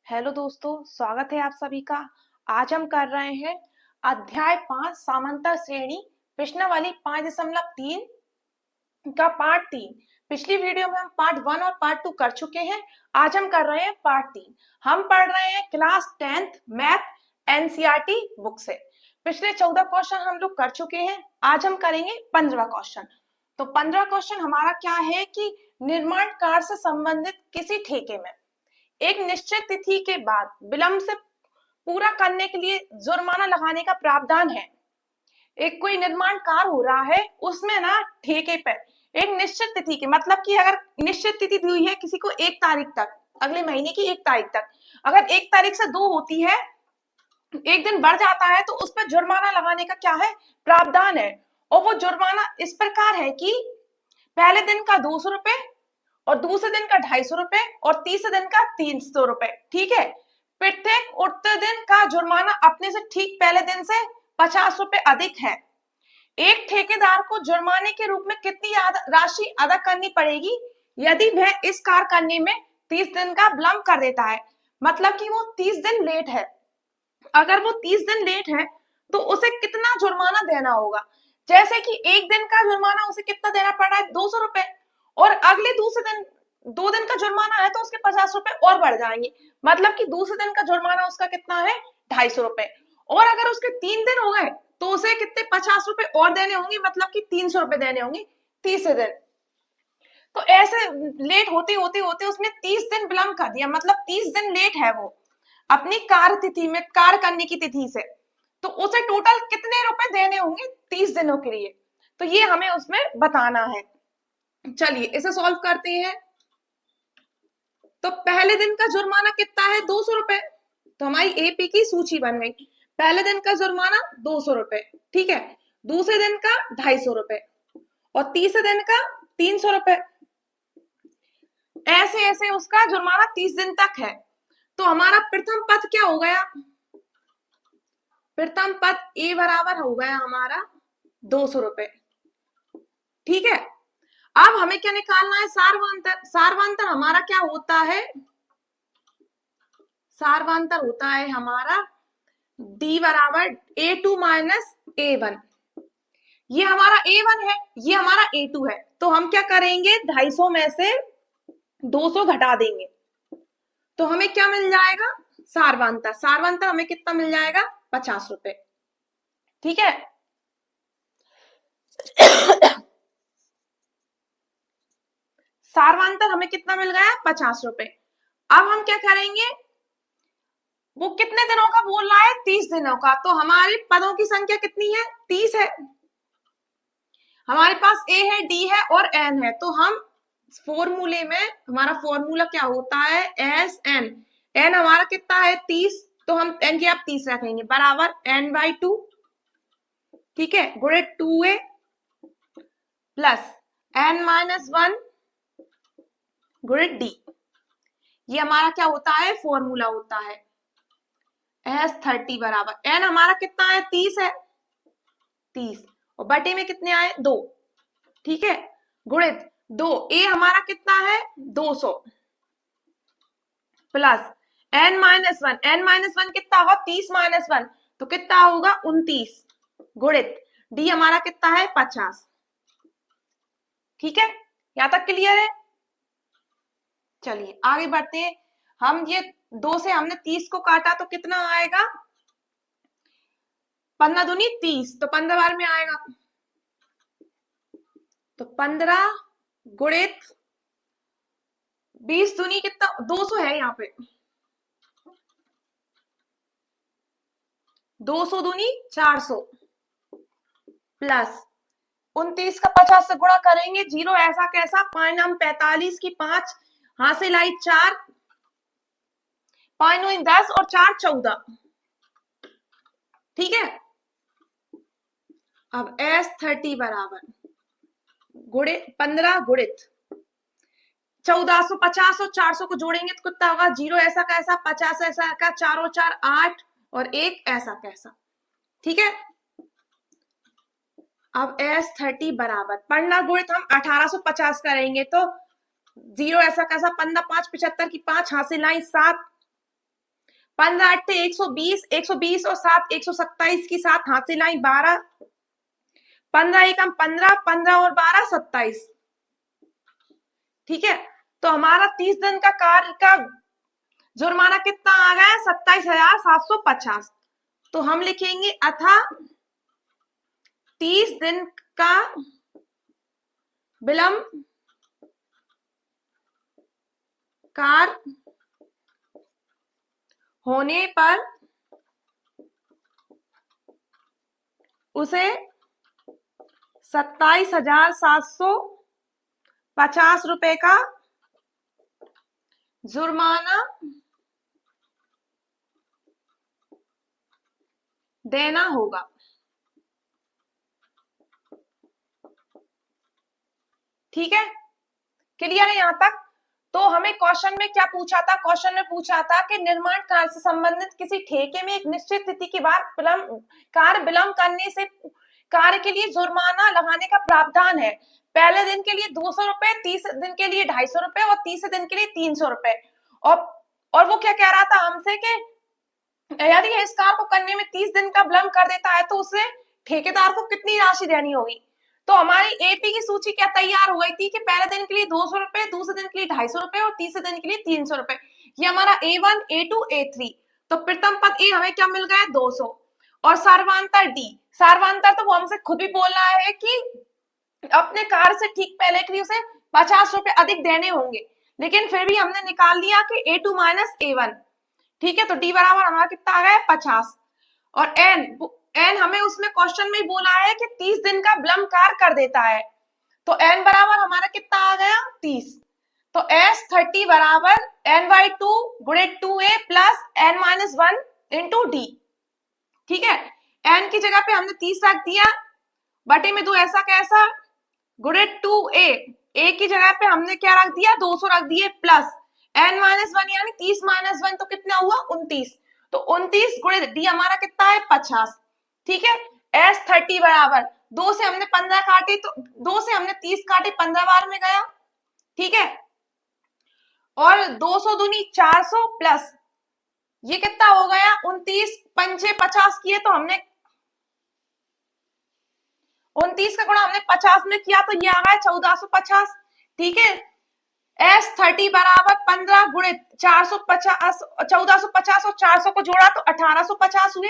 Hello दोस्तों, स्वागत है आप सभी का। आज हम कर रहे हैं अध्याय 5 समांतर श्रेणी प्रश्नावली 5.3 का पार्ट 3। पिछली वीडियो में हम पार्ट 1 और पार्ट 2 कर चुके हैं। आज हम कर रहे हैं पार्ट 3। हम पढ़ रहे हैं class 10th math NCERT book से। पिछले 14 क्वेश्चन हम लोग कर चुके हैं। आज हम करेंगे 15वां क्वेश्चन। तो 15वां क्वेश्चन हमारा क्या है कि निर्माण कार्य से संबंधित किसी ठेके में एक निश्चित तिथि के बाद विलंब से पूरा करने के लिए जुर्माना लगाने का प्रावधान है। एक कोई निर्माण कार्य हो रहा है, उसमें ना ठेके पे एक निश्चित तिथि की, मतलब कि अगर निश्चित तिथि दी हुई है किसी को 1 तारीख तक, अगले महीने की 1 तारीख तक, अगर 1 तारीख से 2 होती है, एक दिन बढ़ जाता है, तो उस पर जुर्माना लगाने का क्या है, प्रावधान है। और वो जुर्माना इस प्रकार है कि पहले दिन का 200 रुपए और दूसरे दिन का 250 रुपए और तीसरे दिन का 300 रुपए। ठीक है। प्रत्येक उठते दिन का जुर्माना अपने से ठीक पहले दिन से 50 रुपए अधिक है। एक ठेकेदार को जुर्माने के रूप में कितनी राशि अदा करनी पड़ेगी यदि वह इस कार्य करने में 30 दिन का विलंब कर देता है। मतलब कि वो 30 दिन लेट है। अगर वो 30 दिन लेट है तो उसे कितना जुर्माना देना होगा। जैसे कि एक दिन का जुर्माना उसे कितना देना पड़ रहा है, 200 रुपए, और अगले दूसरे दिन 2 दिन का जुर्माना है तो उसके 50 रुपए और बढ़ जाएंगे। मतलब कि दूसरे दिन का जुर्माना उसका कितना है, 250 रुपए। और अगर उसके 3 दिन हो गए तो उसे कितने 50 रुपए और देने होंगे, मतलब कि 300 रुपए देने होंगे तीसरे दिन। तो ऐसे लेट होते होते होते उसने 30 दिन विलंब कर दिया, मतलब 30 दिन लेट है वो अपनी कार्य तिथि में, कार्य करने की तिथि से। तो उसे टोटल कितने रुपए देने होंगे 30 दिनों के लिए, तो ये हमें उसमें बताना है। चलिए इसे सॉल्व करते हैं। तो पहले दिन का जुर्माना कितना है, 200 रुपए। तो हमारी एपी की सूची बन गई। पहले दिन का जुर्माना 200 रुपए, ठीक है। दूसरे दिन का 250 रुपए और तीसरे दिन का 300 रुपए। ऐसे ऐसे उसका जुर्माना 30 दिन तक है। तो हमारा प्रथम पद क्या हो गया, प्रथम पद ए बराबर हो गया हमारा 200 रुपए। ठीक है। अब हमें क्या निकालना है, सार्वंतर। सार्वंतर हमारा क्या होता है, सार्वंतर होता है हमारा डी बराबर A2 माइनस A1। ये हमारा A1 है, ये हमारा A2 है। तो हम क्या करेंगे, 250 में से 200 घटा देंगे तो हमें क्या मिल जाएगा, सार्वंतर। सार्वंतर हमें कितना मिल जाएगा, 50 रुपए। ठीक है। सार्वंतर हमें कितना मिल गया, 50 रुपए। अब हम क्या करेंगे, वो कितने दिनों का बोल रहा है, 30 दिनों का। तो हमारे पदों की संख्या कितनी है, 30 है। हमारे पास ए है, डी है और एन है। तो हम फॉर्मूले में, हमारा फॉर्मूला क्या होता है, एस एन। एन हमारा कितना है, 30। तो हम एन की आप 30 रखेंगे बराबर n/2। ठीक है, गुणे 2a प्लस n-1 गुणे डी। ये हमारा क्या होता है, फॉर्मूला होता है। S30 बराबर n हमारा कितना है, 30 है, 30 और बटे में कितने आए, 2। ठीक है, गुणित 2, ए हमारा कितना है, 200 प्लस n-1। n-1 कितना होगा, 30 माइनस 1 तो कितना होगा, 29 गुणित डी हमारा कितना है, 50। ठीक है, यहां तक क्लियर है। चलिए आगे बढ़ते हैं। हम ये 2 से हमने 30 को काटा तो कितना आएगा, 15 दूनी 30, तो 15 बार में आएगा। तो 15 गुणित 20 दूनी कितना, 200 है यहाँ पे, 200 दूनी 400 प्लस 29 का 50 से गुणा करेंगे, जीरो ऐसा कैसा, 5 नाम 45 की 5 हासिल आई 4, 5 9 10 और 4 14। ठीक है। अब S30 बराबर गुणे 15 गुणित 1450 और 400 को जोड़ेंगे तो कितना होगा, जीरो ऐसा कैसा, 50 ऐसा का, 4 और 4 8 और 1 ऐसा कैसा। ठीक है। अब S30 बराबर 15 गुणित हम 1850 करेंगे तो जीरो ऐसा कैसा, 15 5 75 की 5 हासिल आई 7 15 8 120, 120 और 7 127 की 7 हाथ से लाई 12, 15 एकम 15, 15 और 12 27। ठीक है, तो हमारा 30 दिन का कार्य का जुर्माना कितना आ गया? 27,750। तो हम लिखेंगे अथा 30 दिन का विलंब कार्य होने पर उसे 27,750 रुपए का जुर्माना देना होगा। ठीक है, क्लियर है यहां तक? तो हमें क्वेश्चन में क्या पूछा था? क्वेश्चन में पूछा था कि निर्माण कार्य से संबंधित किसी ठेके में एक निश्चित तिथि के बाद कार्य विलंब करने से कार्य के लिए जुर्माना लगाने का प्रावधान है। पहले दिन के लिए 200 रुपए, 30 दिन के लिए 250 रुपए और 30 दिन के लिए 300 रुपए। और वो क्या कह रहा था हमसे कि यदि इस कार्य को करने में 30 दिन का विलंब कर देता है तो उसे ठेकेदार को कितनी राशि देनी होगी। तो हमारी एपी की सूची क्या तैयार हो गई थी कि पहले दिन के लिए 200 रुपए, दूसरे दिन के लिए 250 रुपए और तीसरे दिन के लिए 300 रुपए। ये हमारा A1, A2, A3। तो प्रथम पद ए हमें क्या मिल गया? 200। और सर्वांतर डी, सर्वांतर तो वो हमसे खुद भी बोल रहा है कि अपने कार्य से ठीक पहले के लिए उसे 50 रुपए अधिक देने होंगे, लेकिन फिर भी हमने निकाल लिया कि A2 माइनस A1। ठीक है, तो डी बराबर हमारा कितना आ गया? 50। और एन हमें उसमें क्वेश्चन में ही बोला है कि 30 दिन का विलंब कार्य कर देता है, तो एन बराबर हमारा कितना आ गया? 30। तो S30 बराबर n/2 गुणे 2a plus n-1 into D. ठीक है, एन की जगह पे हमने 30 रख दिया, बटे में 2 ऐसा कैसा गुणे 2a, ए की जगह पे हमने क्या रख दिया? 200 रख दिए प्लस n-1 यानी 30 माइनस 1 तो कितना हुआ? 29। तो 29 गुणे डी हमारा कितना है? 50। ठीक है, S30 बराबर 2 से हमने 15 काटे, तो 2 से हमने 30 काटे, 15 बार में गया। ठीक है, और 200 दूनी 400 प्लस ये कितना हो गया? 29 पंचे 50 किए, तो हमने 29 का गुणा हमने 50 में किया तो ये आ गया 1450। ठीक है, S30 बराबर 15 गुणे 450, 1450 और 400 को जोड़ा तो 1850 हुए।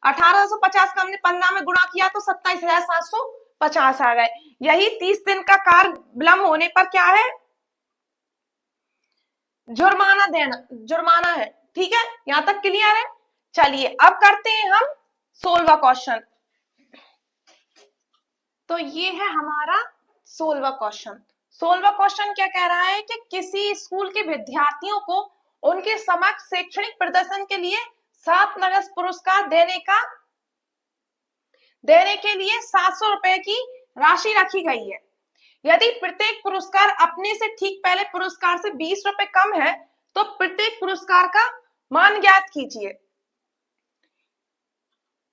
1850 का हमने 15 में गुणा किया तो 27,750 आ गए। यही 30 दिन का कार्य विलंब होने पर क्या है? जुर्माना देना, जुर्माना है। ठीक है, यहां तक क्लियर है? चलिए अब करते हैं हम 16वां क्वेश्चन। तो ये है हमारा 16वां क्वेश्चन। 16वां क्वेश्चन क्या कह रहा है कि किसी स्कूल के विद्यार्थियों को उनके समग्र शैक्षणिक प्रदर्शन के लिए 7 नगद पुरस्कार देने के लिए 700 रुपए की राशि रखी गई है। यदि प्रत्येक पुरस्कार अपने से ठीक पहले पुरस्कार से 20 रुपए कम है तो प्रत्येक पुरस्कार का मान ज्ञात कीजिए।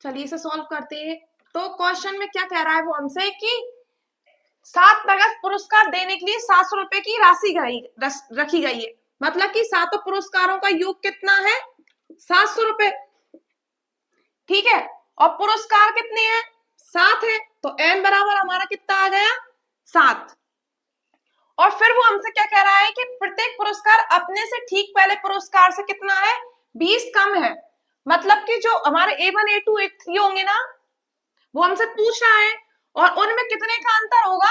चलिए इसे सॉल्व करते हैं। तो क्वेश्चन में क्या कह रहा है वो हमसे कि 7 नगद पुरस्कार देने के लिए 700 रुपए की राशि रखी गई है, मतलब कि सातों पुरस्कारों का योग कितना है? 700 रुपए। ठीक है, और पुरस्कार कितने हैं? 7 है, तो एन बराबर हमारा कितना आ गया? 7। और फिर वो हमसे क्या कह रहा है कि प्रत्येक पुरस्कार अपने से ठीक पहले पुरस्कार से कितना है? 20 कम है, मतलब कि जो हमारे A1, A2, A3 होंगे ना, वो हमसे पूछ रहा है और उनमें कितने का अंतर होगा?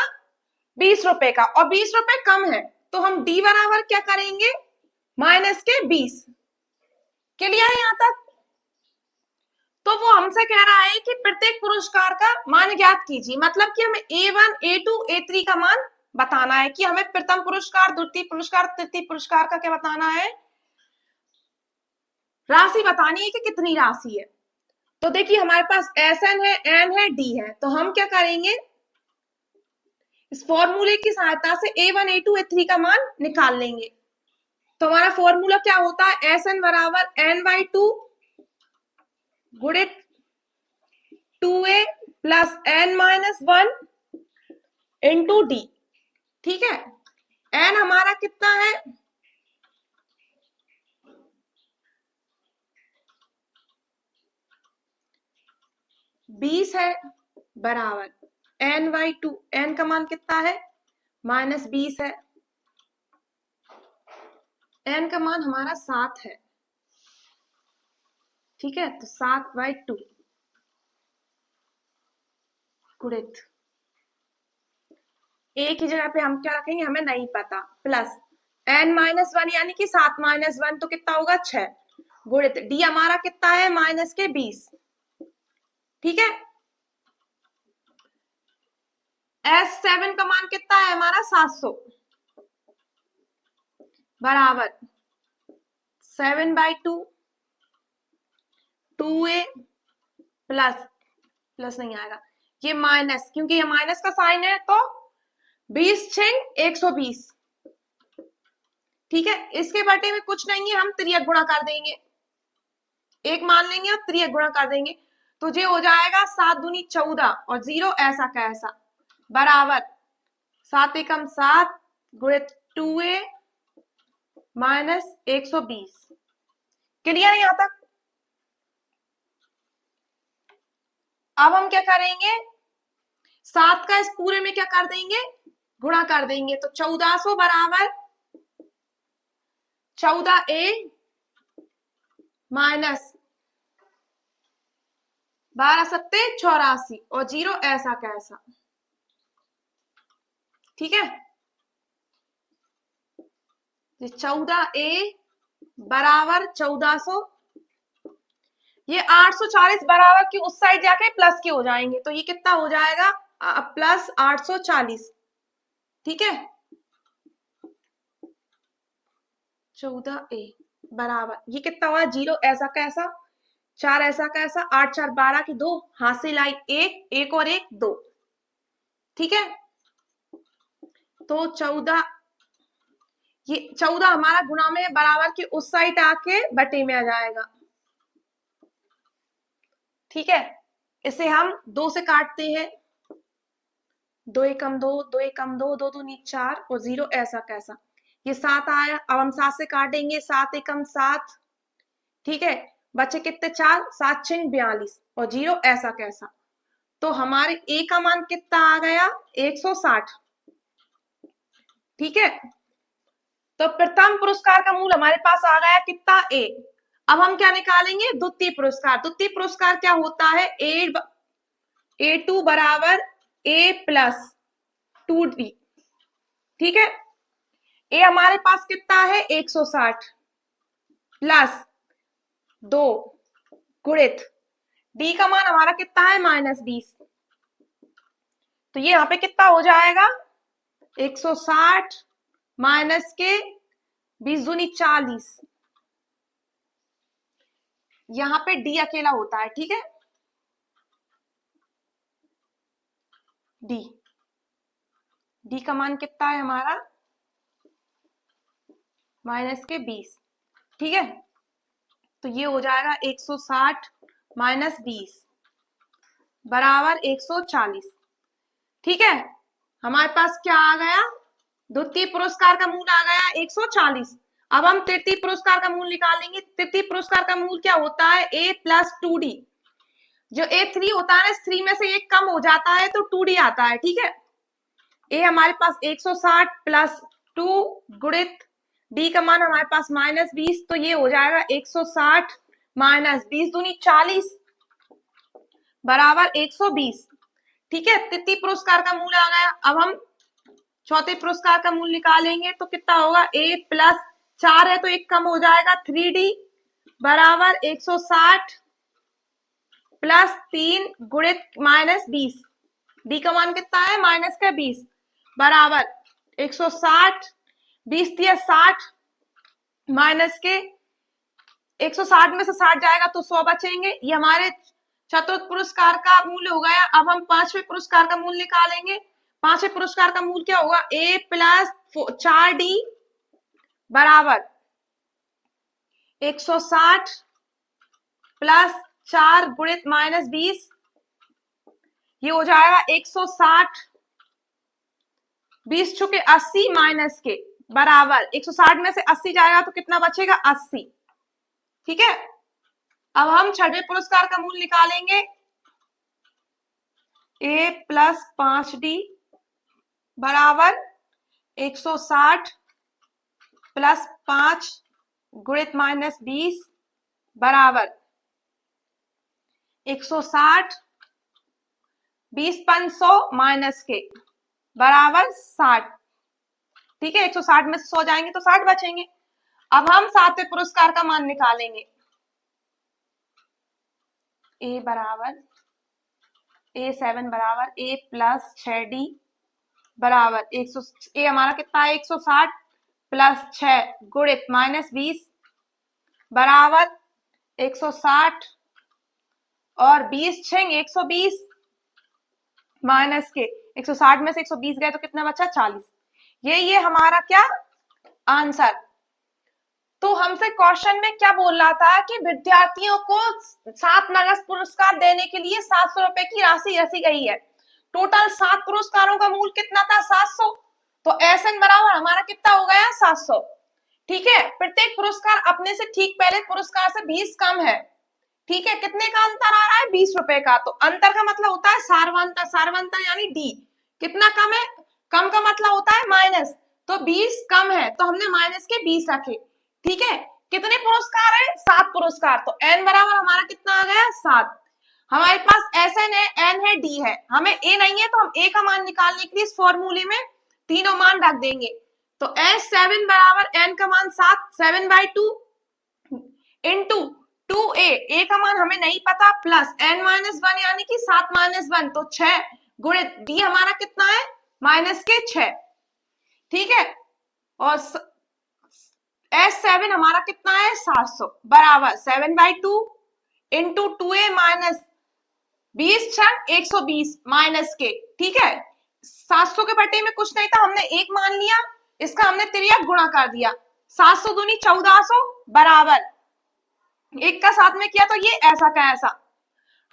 20 रुपए का, और 20 रुपए कम है, तो हम डी बराबर क्या करेंगे? माइनस के 20। क्लियर है यहां तक? तो वो हमसे कह रहा है कि प्रत्येक पुरस्कार का मान ज्ञात कीजिए, मतलब कि हमें A1, A2, A3 का मान बताना है कि हमें प्रथम पुरस्कार, द्वितीय पुरस्कार, तृतीय पुरस्कार का क्या बताना है? राशि बतानी है कि कितनी राशि है। तो देखिए हमारे पास SN है, N है, D है, तो हम क्या करेंगे? इस फॉर्मूले की सहायता से A1, A2, A3 का मान निकाल लेंगे। तो हमारा फॉर्मूला क्या होता है? SN बराबर N/2 गुणे 2a plus n-1 into D. ठीक है, n हमारा कितना है? 20 है बराबर n/2, n का मान कितना है -20 है, n का मान हमारा 7 है, ठीक है। तो 7/2 गुणित a की जगह पे हम क्या रखेंगे, हमें नहीं पता, प्लस n-1 यानी कि 7-1 तो कितना होगा 6 गुणित d हमारा कितना है -20, ठीक है। S7 का मान कितना है हमारा 700 बराबर 7/2 2a प्लस नहीं आएगा, ये माइनस, क्योंकि ये माइनस का साइन है तो 20×120, ठीक है। इसके बटे में कुछ नहीं है, हम त्रियक गुणा कर देंगे, एक मान लेंगे और त्रियक गुणा कर देंगे, तो ये हो जाएगा 7 दूनी 14 और 0 ऐसा का ऐसा बराबर 7 एकम 7 गुणित 2a -120। क्लियर यहाँ तक? अब हम क्या करेंगे, 7 का इस पूरे में क्या कर देंगे, गुणा कर देंगे, तो 1400 बराबर 14a माइनस 12×7=84 और 0 ऐसा कैसा, ठीक है। 14a बराबर 1400, ये 840 बराबर की उस साइड जाके प्लस के हो जाएंगे, तो ये कितना हो जाएगा प्लस 840, ठीक है। 14a बराबर ये कितना हुआ 0 ऐसा कैसा 4 ऐसा कैसा 8 4 12 की 2 हासिल आई 1 1 और 1 2, ठीक है। तो 14 ये 14 हमारा गुणा में बराबर की उस साइड आके बटे में आ जाएगा, ठीक है। इसे हम 2 से काटते हैं, 2 एकम 2 2 एकम 2 2 दूनी 4 और 0 ऐसा कैसा, ये 7 आया, अब हम 7 से काटेंगे 7 एकम 7, ठीक है। बचे कितने 4 7×6 42 और 0 ऐसा कैसा, तो हमारे a का मान कितना आ गया 160, ठीक है। तो प्रथम पुरस्कार का मूल हमारे पास आ गया कितना a। अब हम क्या निकालेंगे द्वितीय पुरस्कार, द्वितीय पुरस्कार क्या होता है a2 बराबर a + 2d, ठीक है। a हमारे पास कितना है 160 प्लस 2 गुणित d का मान हमारा कितना है -20, तो ये यहाँ पे कितना हो जाएगा 160 माइनस के 20 दूनी 40, यहाँ पे d अकेला होता है, ठीक है। d का मान कितना है हमारा -20, ठीक है। तो ये हो जाएगा 160 माइनस 20 बराबर 140, ठीक है। हमारे पास क्या आ गया द्वितीय पुरस्कार का मूल आ गया 140। अब हम तृतीय पुरस्कार का मूल निकालेंगे, तृतीय पुरस्कार का मूल क्या होता है a + 2d, जो a3 होता है 3 में से एक कम हो जाता है तो 2d आता है, ठीक है। a हमारे पास 160 प्लस 2 गुणित d का मान हमारे पास -20, तो ये हो जाएगा 160 माइनस 20 दूनी 40 बराबर 120, ठीक है। तृतीय पुरस्कार का मूल आ गया। अब हम चौथे पुरस्कार का मूल निकालेंगे, तो कितना होगा a + 4 है तो एक कम हो जाएगा 3d बराबर 160 प्लस 3 गुणित -20, d का मान कितना है -20 बराबर 160 20 दिया 60 माइनस के 160 में से 60 जाएगा तो 100 बचेंगे, ये हमारे चतुर्थ पुरस्कार का मूल्य हो गया। अब हम पांचवें पुरस्कार का मूल्य निकालेंगे। पांचवें पुरस्कार का मूल्य क्या होगा a + 4d बराबर 160 प्लस 4 गुणित -20, ये हो जाएगा 160 20 चुके 80 माइनस के बराबर 160 में से 80 जाएगा तो कितना बचेगा 80, ठीक है। अब हम छठवें पुरस्कार का मूल्य निकालेंगे। a प्लस 5d बराबर 160 प्लस 5 गुणित माइनस 20 बराबर 160, 20 500 माइनस के बराबर 60। ठीक है, 160 में से 100 जाएंगे तो 60 बचेंगे। अब हम सातवें पुरस्कार का मान निकालेंगे। a बराबर a7 बराबर a प्लस 6d बराबर 100, ए हमारा कितना है 160 प्लस 6 गुणित माइनस 20 बराबर 160 और 20 छेंगे 120 माइनस के 160 में से 120 गए तो कितना बचा 40। ये हमारा क्या आंसर। तो हमसे क्वेश्चन में क्या बोल रहा था कि विद्यार्थियों को 7 नगद पुरस्कार देने के लिए 700 रुपए की राशि रची गई है। टोटल 7 पुरस्कारों का मूल कितना था 700, तो एसएन बराबर हमारा कितना हो गया 700। ठीक है, प्रत्येक पुरस्कार अपने से ठीक पहले पुरस्कार से 20 कम है। ठीक है, कितने का अंतर आ रहा है 20 रुपए का। तो अंतर का मतलब होता है सारवंतर, सारवंतर यानी डी। कितना कम है, कम का मतलब होता है माइनस, तो 20 कम है तो हमने माइनस के 20 रखे। ठीक है, कितने पुरस्कार है 7 पुरस्कार, तो एन बराबर हमारा कितना आ गया 7। हमारे पास एस एन है, एन है, डी है, हमें ए नहीं है तो हम ए का मान निकालने के लिए इस फॉर्मूले में तीनों मान रख देंगे। तो एस 7 बराबर एन का मान 7, 7/2 इंटू 2a, ए का मान हमें नहीं पता, प्लस n-1 यानी कि 7-1 तो 6 गुणित डी हमारा कितना है -6। ठीक है, और S7 हमारा कितना है 700 बराबर 7/2 इंटू 2a माइनस 20 छंग 120 माइनस के। ठीक है, 700 के बटे में कुछ नहीं था, हमने एक मान लिया, इसका हमने तिर्यक गुणा कर दिया। 700 दूनी 1400 बराबर एक का 7 में किया तो ये ऐसा का ऐसा,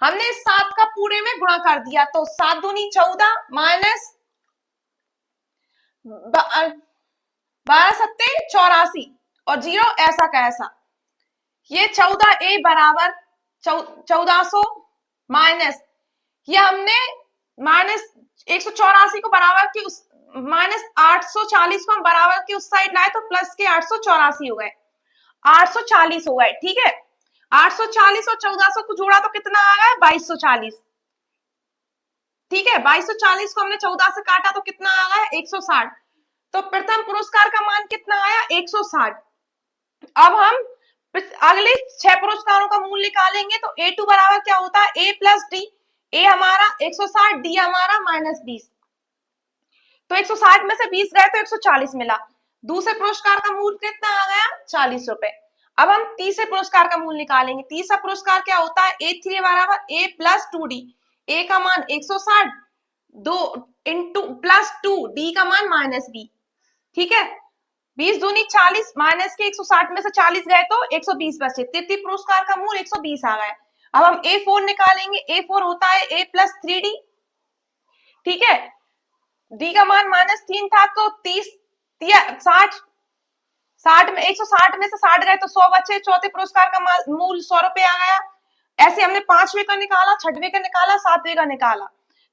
हमने इस 7 का पूरे में गुणा कर दिया, तो 7 दूनी 14 माइनस 12 सत्ते 84 और 0 ऐसा का ऐसा। ये 14a बराबर 1400 माइनस, ये हमने माइनस 184 को बराबर की उस माइनस 840 को हम बराबर की उस साइड लाए तो प्लस के 884 हो गए, 840 हो गए। ठीक है, 840 और 1400 को जोड़ा तो कितना आ गया 2240। ठीक है, 2240 को हमने 14 से काटा तो कितना आ गया 160। तो प्रथम पुरस्कार का मान कितना आया 160। अब हम अगले 6 पुरस्कारों का मूल्य निकालेंगे। तो A2 बराबर क्या होता है A प्लस डी, ए हमारा 160, डी हमारा -20, तो 160 में से 20 गए तो 140 मिला। दूसरे पुरस्कार का मूल्य कितना आ गया 40 रुपए। अब हम तीसरे पुरस्कार का मूल्य निकालेंगे। तीसरा पुरस्कार क्या होता है A3 बराबर A प्लस 2D, ए का मान 160 2 इंटू प्लस 2 डी का मान -20। ठीक है, 20 दूनी 40 माइनस के 160 में से 40 गए तो 120 बचे। तृतीय पुरस्कार का मूल्य 120 आ गया। अब हम A4 निकालेंगे। A4 होता है A प्लस 3D। ठीक है, डी का मान -3 था तो 60 में 160 में से 60 गए तो 100 बचे। चौथे पुरस्कार का मूल्य 100 रुपए आ गया। ऐसे हमने 5वें का निकाला, 6वें का निकाला, 7वें का निकाला,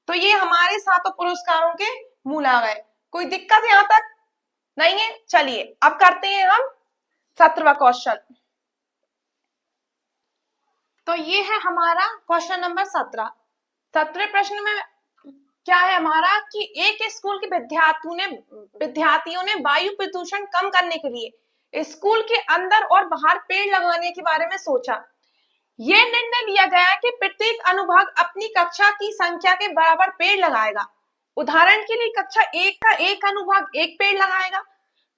तो ये हमारे 7 पुरस्कारों के मूल आ गए। कोई दिक्कत यहाँ तक नहीं है। चलिए अब करते हैं हम 17वां क्वेश्चन। तो ये है हमारा क्वेश्चन नंबर 17। 17वें प्रश्न में क्या है हमारा कि एक स्कूल के विद्यार्थियों ने वायु प्रदूषण कम करने के लिए स्कूल के अंदर और बाहर पेड़ लगाने के बारे में सोचा। यह निर्णय लिया गया कि प्रत्येक अनुभाग अपनी कक्षा की संख्या के बराबर पेड़ लगाएगा। उदाहरण के लिए कक्षा 1 का एक अनुभाग 1 पेड़ लगाएगा,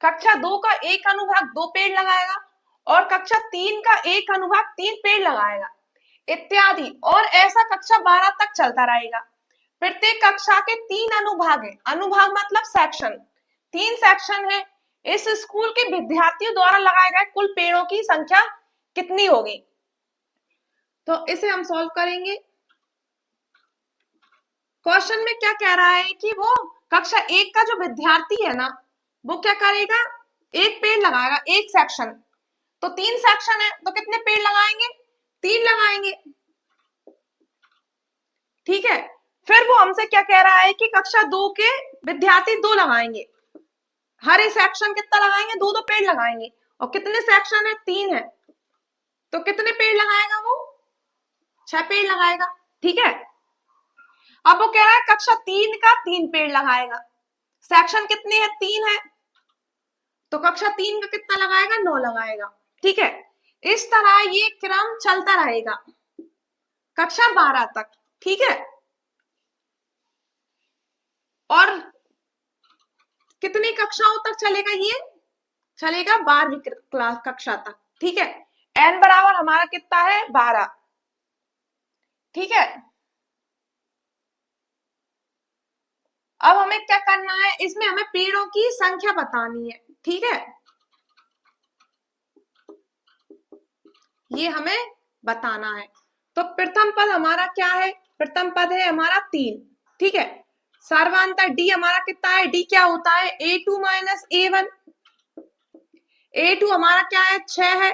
कक्षा 2 का एक अनुभाग 2 पेड़ लगाएगा और कक्षा 3 का एक अनुभाग 3 पेड़ लगाएगा इत्यादि, और ऐसा कक्षा 12 तक चलता रहेगा। प्रत्येक कक्षा के 3 अनुभाग हैं। अनुभाग मतलब सेक्शन, 3 सेक्शन है। इस स्कूल के विद्यार्थियों द्वारा लगाए गए कुल पेड़ों की संख्या कितनी होगी। तो इसे हम सॉल्व करेंगे। क्वेश्चन में क्या कह रहा है कि वो कक्षा 1 का जो विद्यार्थी है ना, वो क्या करेगा 1 पेड़ लगाएगा, 1 सेक्शन। तो 3 सेक्शन है तो कितने पेड़ लगाएंगे 3 लगाएंगे। ठीक है, फिर वो हमसे क्या कह रहा है कि कक्षा 2 के विद्यार्थी 2 लगाएंगे, हर एक सेक्शन कितना लगाएंगे, 2 पेड़ लगाएंगे, और कितने सेक्शन है, 3 है, तो कितने पेड़ लगाएगा वो, 6 पेड़ लगाएगा। ठीक है, अब वो कह रहा है कक्षा 3 का 3 पेड़ लगाएगा, सेक्शन कितने हैं, 3 है, तो कक्षा 3 का कितना लगाएगा, 9 लगाएगा। ठीक है, इस तरह ये क्रम चलता रहेगा कक्षा 12 तक। ठीक है, और कितनी कक्षाओं तक चलेगा, ये चलेगा 12वीं क्लास कक्षा तक। ठीक है, n बराबर हमारा कितना है, 12। ठीक है, अब हमें क्या करना है, इसमें हमें पेड़ों की संख्या बतानी है। ठीक है, ये हमें बताना है। तो प्रथम पद हमारा क्या है, प्रथम पद है हमारा 3। ठीक है, सर्वांतर डी हमारा कितना है, डी क्या होता है, a2 माइनस a1। a2 हमारा क्या है, 6 है,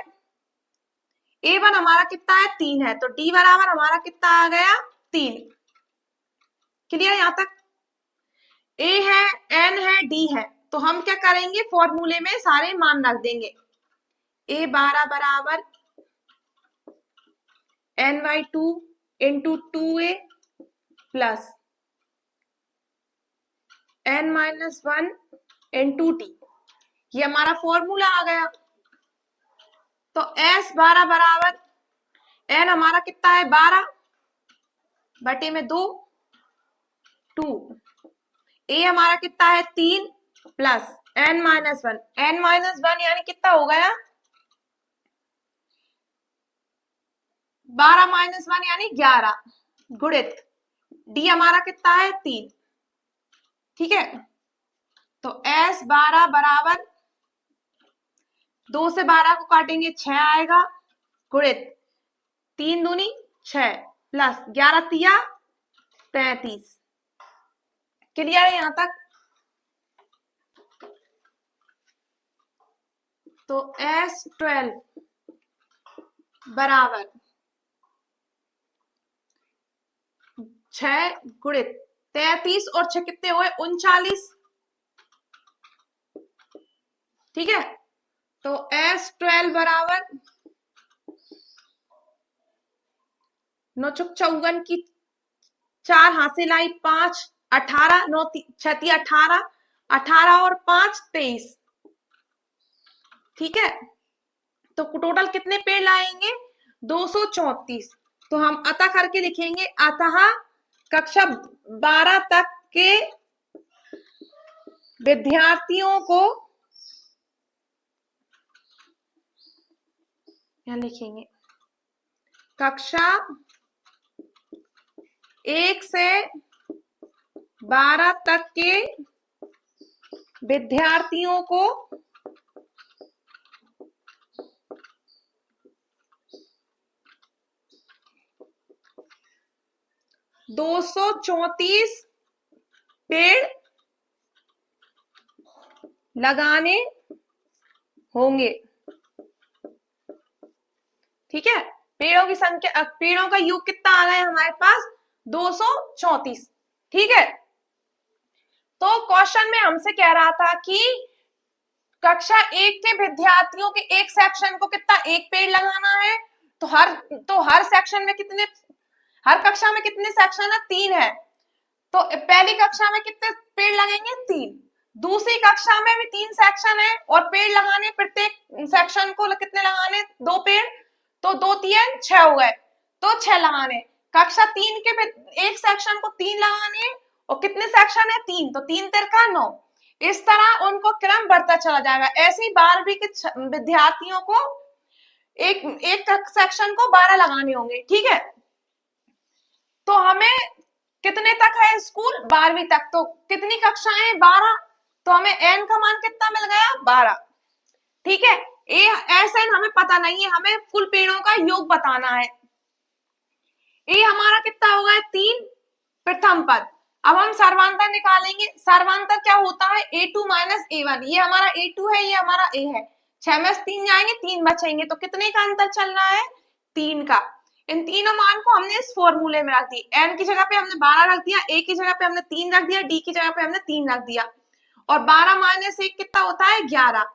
a1 हमारा कितना है, 3 है, तो d बराबर हमारा कितना आ गया, 3। क्लियर यहां तक, a है, n है, d है, तो हम क्या करेंगे, फॉर्मूले में सारे मान रख देंगे। a12 बराबर n/2 into 2a plus n-1 into T, ये हमारा फॉर्मूला आ गया। तो S12 बराबर n हमारा कितना है, 12 बटे में 2, 2, a हमारा कितना है, 3 प्लस n-1, n-1 यानी कितना हो गया, 12 माइनस 1 यानी 11 गुणित d हमारा कितना है, 3। ठीक है, तो S12 बराबर 2 से 12 को काटेंगे 6 आएगा, गुणित 3 दूनी 6 प्लस 11 तिया 33। क्लियर है यहां तक, तो S12 बराबर 6 गुणित 33 और 6 कितने हुए, 39। ठीक है, तो S12 बराबर 9 चुक 54 की 4 हासिल आई 5, 18, 9 6 18, 18 और 5 23। ठीक है, तो टोटल कितने पेड़ लाएंगे, 234। तो हम अतः करके लिखेंगे, अतः कक्षा 12 तक के विद्यार्थियों को, यहां लिखेंगे कक्षा 1 से 12 तक के विद्यार्थियों को 234 पेड़ लगाने होंगे। ठीक है, पेड़ों की संख्या, पेड़ों का योग कितना आ गया हमारे पास, 234। ठीक है, तो क्वेश्चन में हमसे कह रहा था कि कक्षा 1 के विद्यार्थियों के एक सेक्शन को कितना, एक पेड़ लगाना है, तो हर सेक्शन में कितने, हर कक्षा में कितने सेक्शन है, 3 है, तो पहली कक्षा में कितने पेड़ लगेंगे, 3। दूसरी कक्षा में भी 3 सेक्शन है और पेड़ लगाने, प्रत्येक सेक्शन को कितने लगाने, 2 पेड़, तो 2 3 6 हो गए, तो 6 लगाने। कक्षा 3 के एक सेक्शन को 3 लगाने और कितने सेक्शन है, 3, तो 3 तिरका 9। इस तरह उनको क्रम बढ़ता चला जाएगा। ऐसे ही 12वीं के विद्यार्थियों को एक एक सेक्शन को 12 लगाने होंगे। ठीक है, तो हमें कितने तक है स्कूल, 12वीं तक, तो कितनी कक्षाएं, 12, तो हमें n का मान कितना मिल गया, 12। ठीक है, ऐसे हमें पता नहीं है, हमें कुल पेड़ों का योग बताना है। ए हमारा कितना होगा, 3 प्रथम पद। अब हम सर्वांतर निकालेंगे, सर्वांतर क्या होता है, a2 माइनस a1, ये हमारा a2 है, ये हमारा a है, 6 में से 3 जाएंगे, 3 बचेंगे, तो कितने का अंतर चल रहा है, 3 का। इन तीनों मान को हमने इस फॉर्मूले में रख दी। n की जगह पे हमने 12 रख दिया, a की जगह पे हमने 3 रख दिया, d की जगह पे हमने 3 रख दिया। और 12 माइनस 1 कितना होता है 11।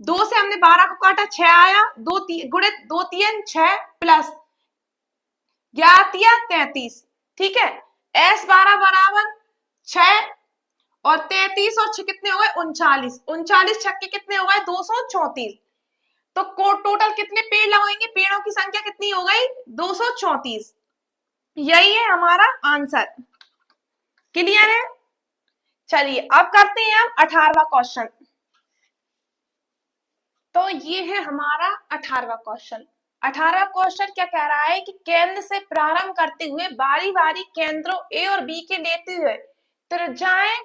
2 से हमने 12 को काटा 6 आया, 2 गुणित 2 3 6 प्लस 11 33। ठीक है, S12 बराबर 6 और 33 और 6 कितने हो गए 39। 39 छक्के कितने हो गए 234। तो टोटल कितने पेड़ लगाएंगे, पेड़ों की संख्या कितनी हो गई 234। यही है हमारा आंसर। क्लियर है? चलिए अब करते हैं हम 18वां क्वेश्चन। तो ये है हमारा 18वां क्वेश्चन। 18वां क्वेश्चन क्या कह रहा है कि केंद्र से प्रारंभ करते हुए बारी बारी केंद्रों ए और बी के लेते हुए त्रिज्याएं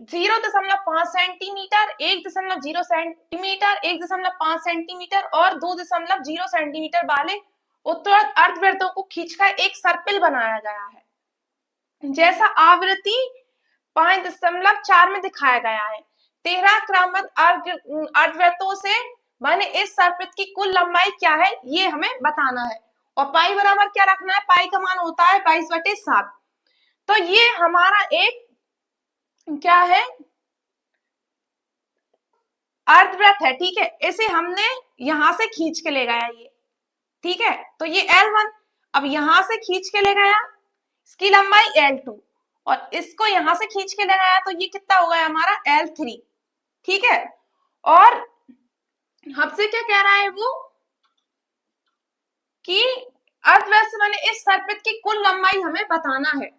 0.5 सेंटीमीटर, 1.0 सेंटीमीटर, 1.5 सेंटीमीटर और 2.0 सेंटीमीटर वाले उत्तरोत्तर अर्धवृत्तों को खींचकर एक सर्पिल बनाया गया है, जैसा आवृत्ति 5.4 में दिखाया गया है। 13 क्रमबद्ध अर्धवृत्तों से बने इस सर्पिल की कुल लंबाई क्या है ये हमें बताना है। और पाई बराबर क्या रखना है, पाई का मान होता है 22/7। तो ये हमारा एक क्या है अर्धवृत्त है। ठीक है, इसे हमने यहां से खींच के ले गया ये। ठीक है, तो ये L1 अब यहां से खींच के ले गया, इसकी लंबाई L2 और इसको यहां से खींच के ले गया, तो ये कितना हो गया हमारा L3। ठीक है, और हमसे क्या कह रहा है वो कि अर्धवृत्त से बने इस सर्पिल की कुल लंबाई हमें बताना है।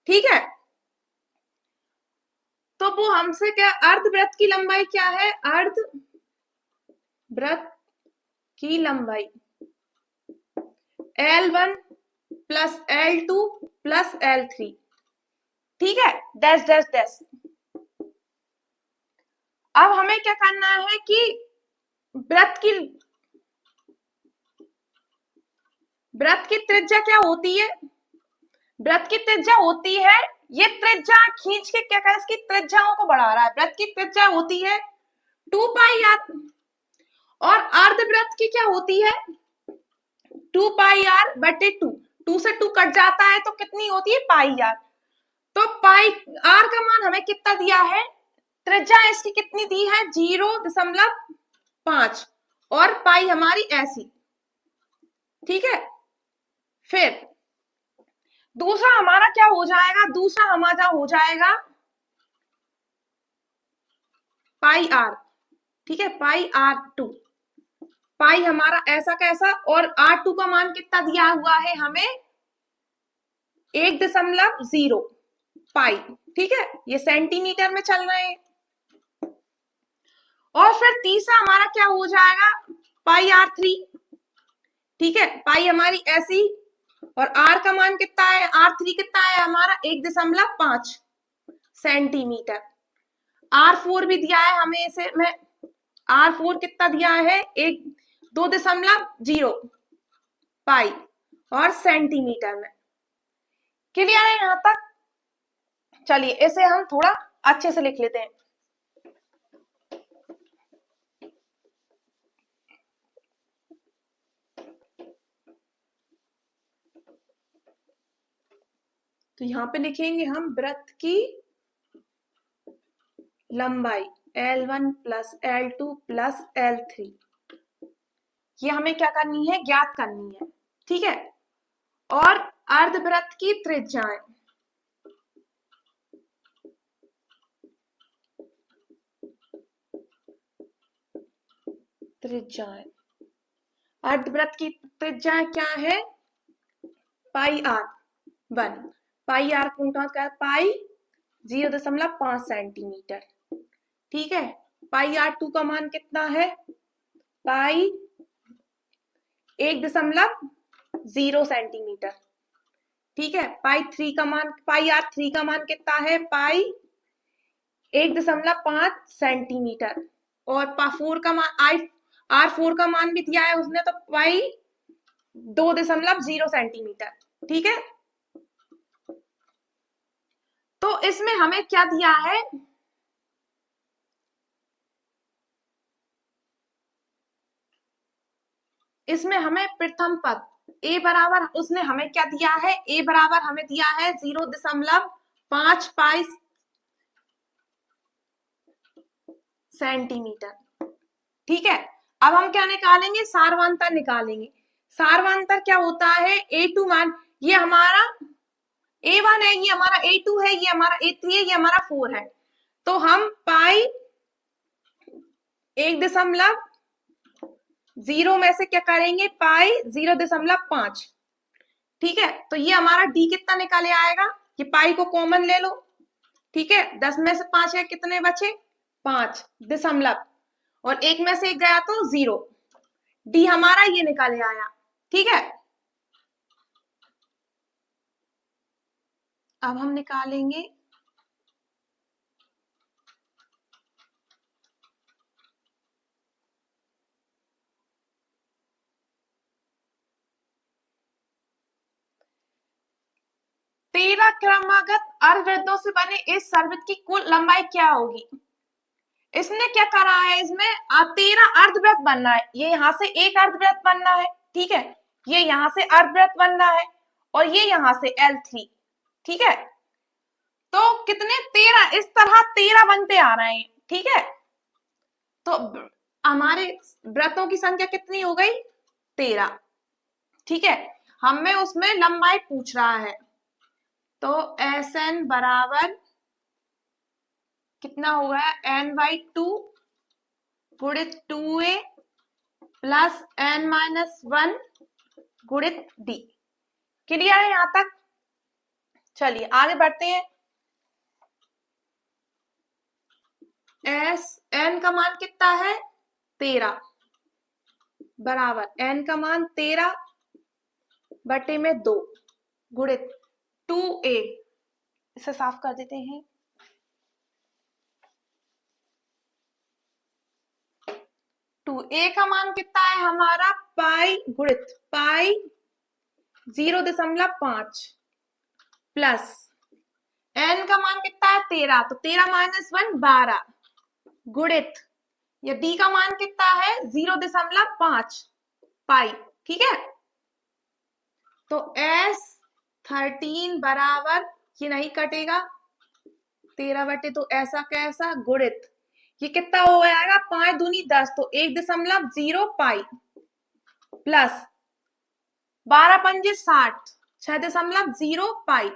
ठीक है, तो वो हमसे क्या अर्धवृत्त की लंबाई क्या है, अर्धवृत्त की लंबाई L1 plus L2 plus L3। ठीक है, डैश डैश डैश। अब हमें क्या करना है कि वृत्त की त्रिज्या क्या होती है, वृत्त की त्रिज्या होती है, ये त्रिज्या खींच के क्या कर इसकी त्रिज्याओं को बढ़ा रहा है। वृत्त की त्रिज्या होती है 2 पाई आर और अर्धवृत्त की क्या होती है 2 पाई आर बटे 2। 2 से 2 कट जाता है तो कितनी होती है पाई आर। तो पाई आर का मान हमें कितना दिया है, त्रिज्या इसकी कितनी दी है 0.5 और पाई हमारी ऐसी। ठीक है, फिर दूसरा हमारा क्या हो जाएगा, दूसरा हमारा हो जाएगा पाई आर। ठीक है, पाई R2, पाई हमारा ऐसा कैसा और R2 का मान कितना दिया हुआ है हमें 1.0 पाई। ठीक है, ये सेंटीमीटर में चल रहे हैं। और फिर तीसरा हमारा क्या हो जाएगा पाई R3। ठीक है, पाई हमारी ऐसी और R का मान कितना है, R3 कितना है हमारा 1.5 सेंटीमीटर। R4 भी दिया है हमें, इसे मैं R4 कितना दिया है 2.0 पाई और सेंटीमीटर में। क्लियर है यहां तक? चलिए इसे हम थोड़ा अच्छे से लिख लेते हैं। तो यहां पे लिखेंगे हम वृत्त की लंबाई L1 plus L2 plus L3, ये हमें क्या करनी है ज्ञात करनी है। ठीक है, और अर्धवृत्त की त्रिज्याएं अर्धवृत्त की त्रिज्याएं क्या है पाई R1, पाई R का पाई 0.5 सेंटीमीटर। ठीक है, पाई R2 का मान कितना है पाई 1.0 सेंटीमीटर। ठीक है, पाई R3 का मान कितना है पाई 1.5 सेंटीमीटर और R4 का मान भी दिया है उसने, तो पाई 2.0 सेंटीमीटर। ठीक है, तो इसमें हमें क्या दिया है, इसमें हमें प्रथम पद ए बराबर उसने हमें क्या दिया है, ए बराबर हमें दिया है 0.5 पाई सेंटीमीटर। ठीक है, अब हम क्या निकालेंगे, सारवांतर निकालेंगे। सारवांतर क्या होता है, A2 मान, ये हमारा A1 है, ये हमारा A2 है, ये हमारा A3 है, ये हमारा 4 है। तो हम पाई 1.0 में से क्या करेंगे, पाई 0.5। ठीक है, तो ये हमारा डी कितना निकाले आएगा, ये पाई को कॉमन ले लो। ठीक है, 10 में से 5 है, कितने बचे, 5 दशमलव, और 1 में से 1 गया तो 0। डी हमारा ये निकाले आया। ठीक है, अब हम निकालेंगे तेरह क्रमागत अर्धवृत्तों से बने इस सर्ववृत्त की कुल लंबाई क्या होगी। इसने क्या करा है, इसमें 13 अर्धवृत्त बनना है, ये यहाँ से एक अर्धवृत्त बनना है। ठीक है, ये यहाँ से अर्धवृत्त बनना है, और ये यहाँ से L3। ठीक है, तो कितने, 13, इस तरह 13 बनते आ रहे हैं। ठीक है, तो हमारे वृत्तों की संख्या कितनी हो गई, 13। ठीक है, हमें उसमें लंबाई पूछ रहा है, तो SN बराबर कितना होगा, N/2 गुणित 2A प्लस N-1 गुणित D। क्लियर है यहां तक। चलिए आगे बढ़ते हैं। N का मान कितना है, 13 बराबर N का मान 13 बटे में 2 गुणित 2A, इसे साफ कर देते हैं। 2A का मान कितना है हमारा, पाई गुणित पाई 0.5 प्लस N का मान कितना है, 13, तो 13 - 1 12 गुणित, या D का मान कितना है 0.5 पाई। ठीक है, तो S13 बराबर, ये नहीं कटेगा, 13 बटे तो ऐसा कैसा गुणित, ये कितना हो जाएगा, 5 दूनी 10, तो 1.0 पाई प्लस 12 पंजे 60, 6.0 पाई।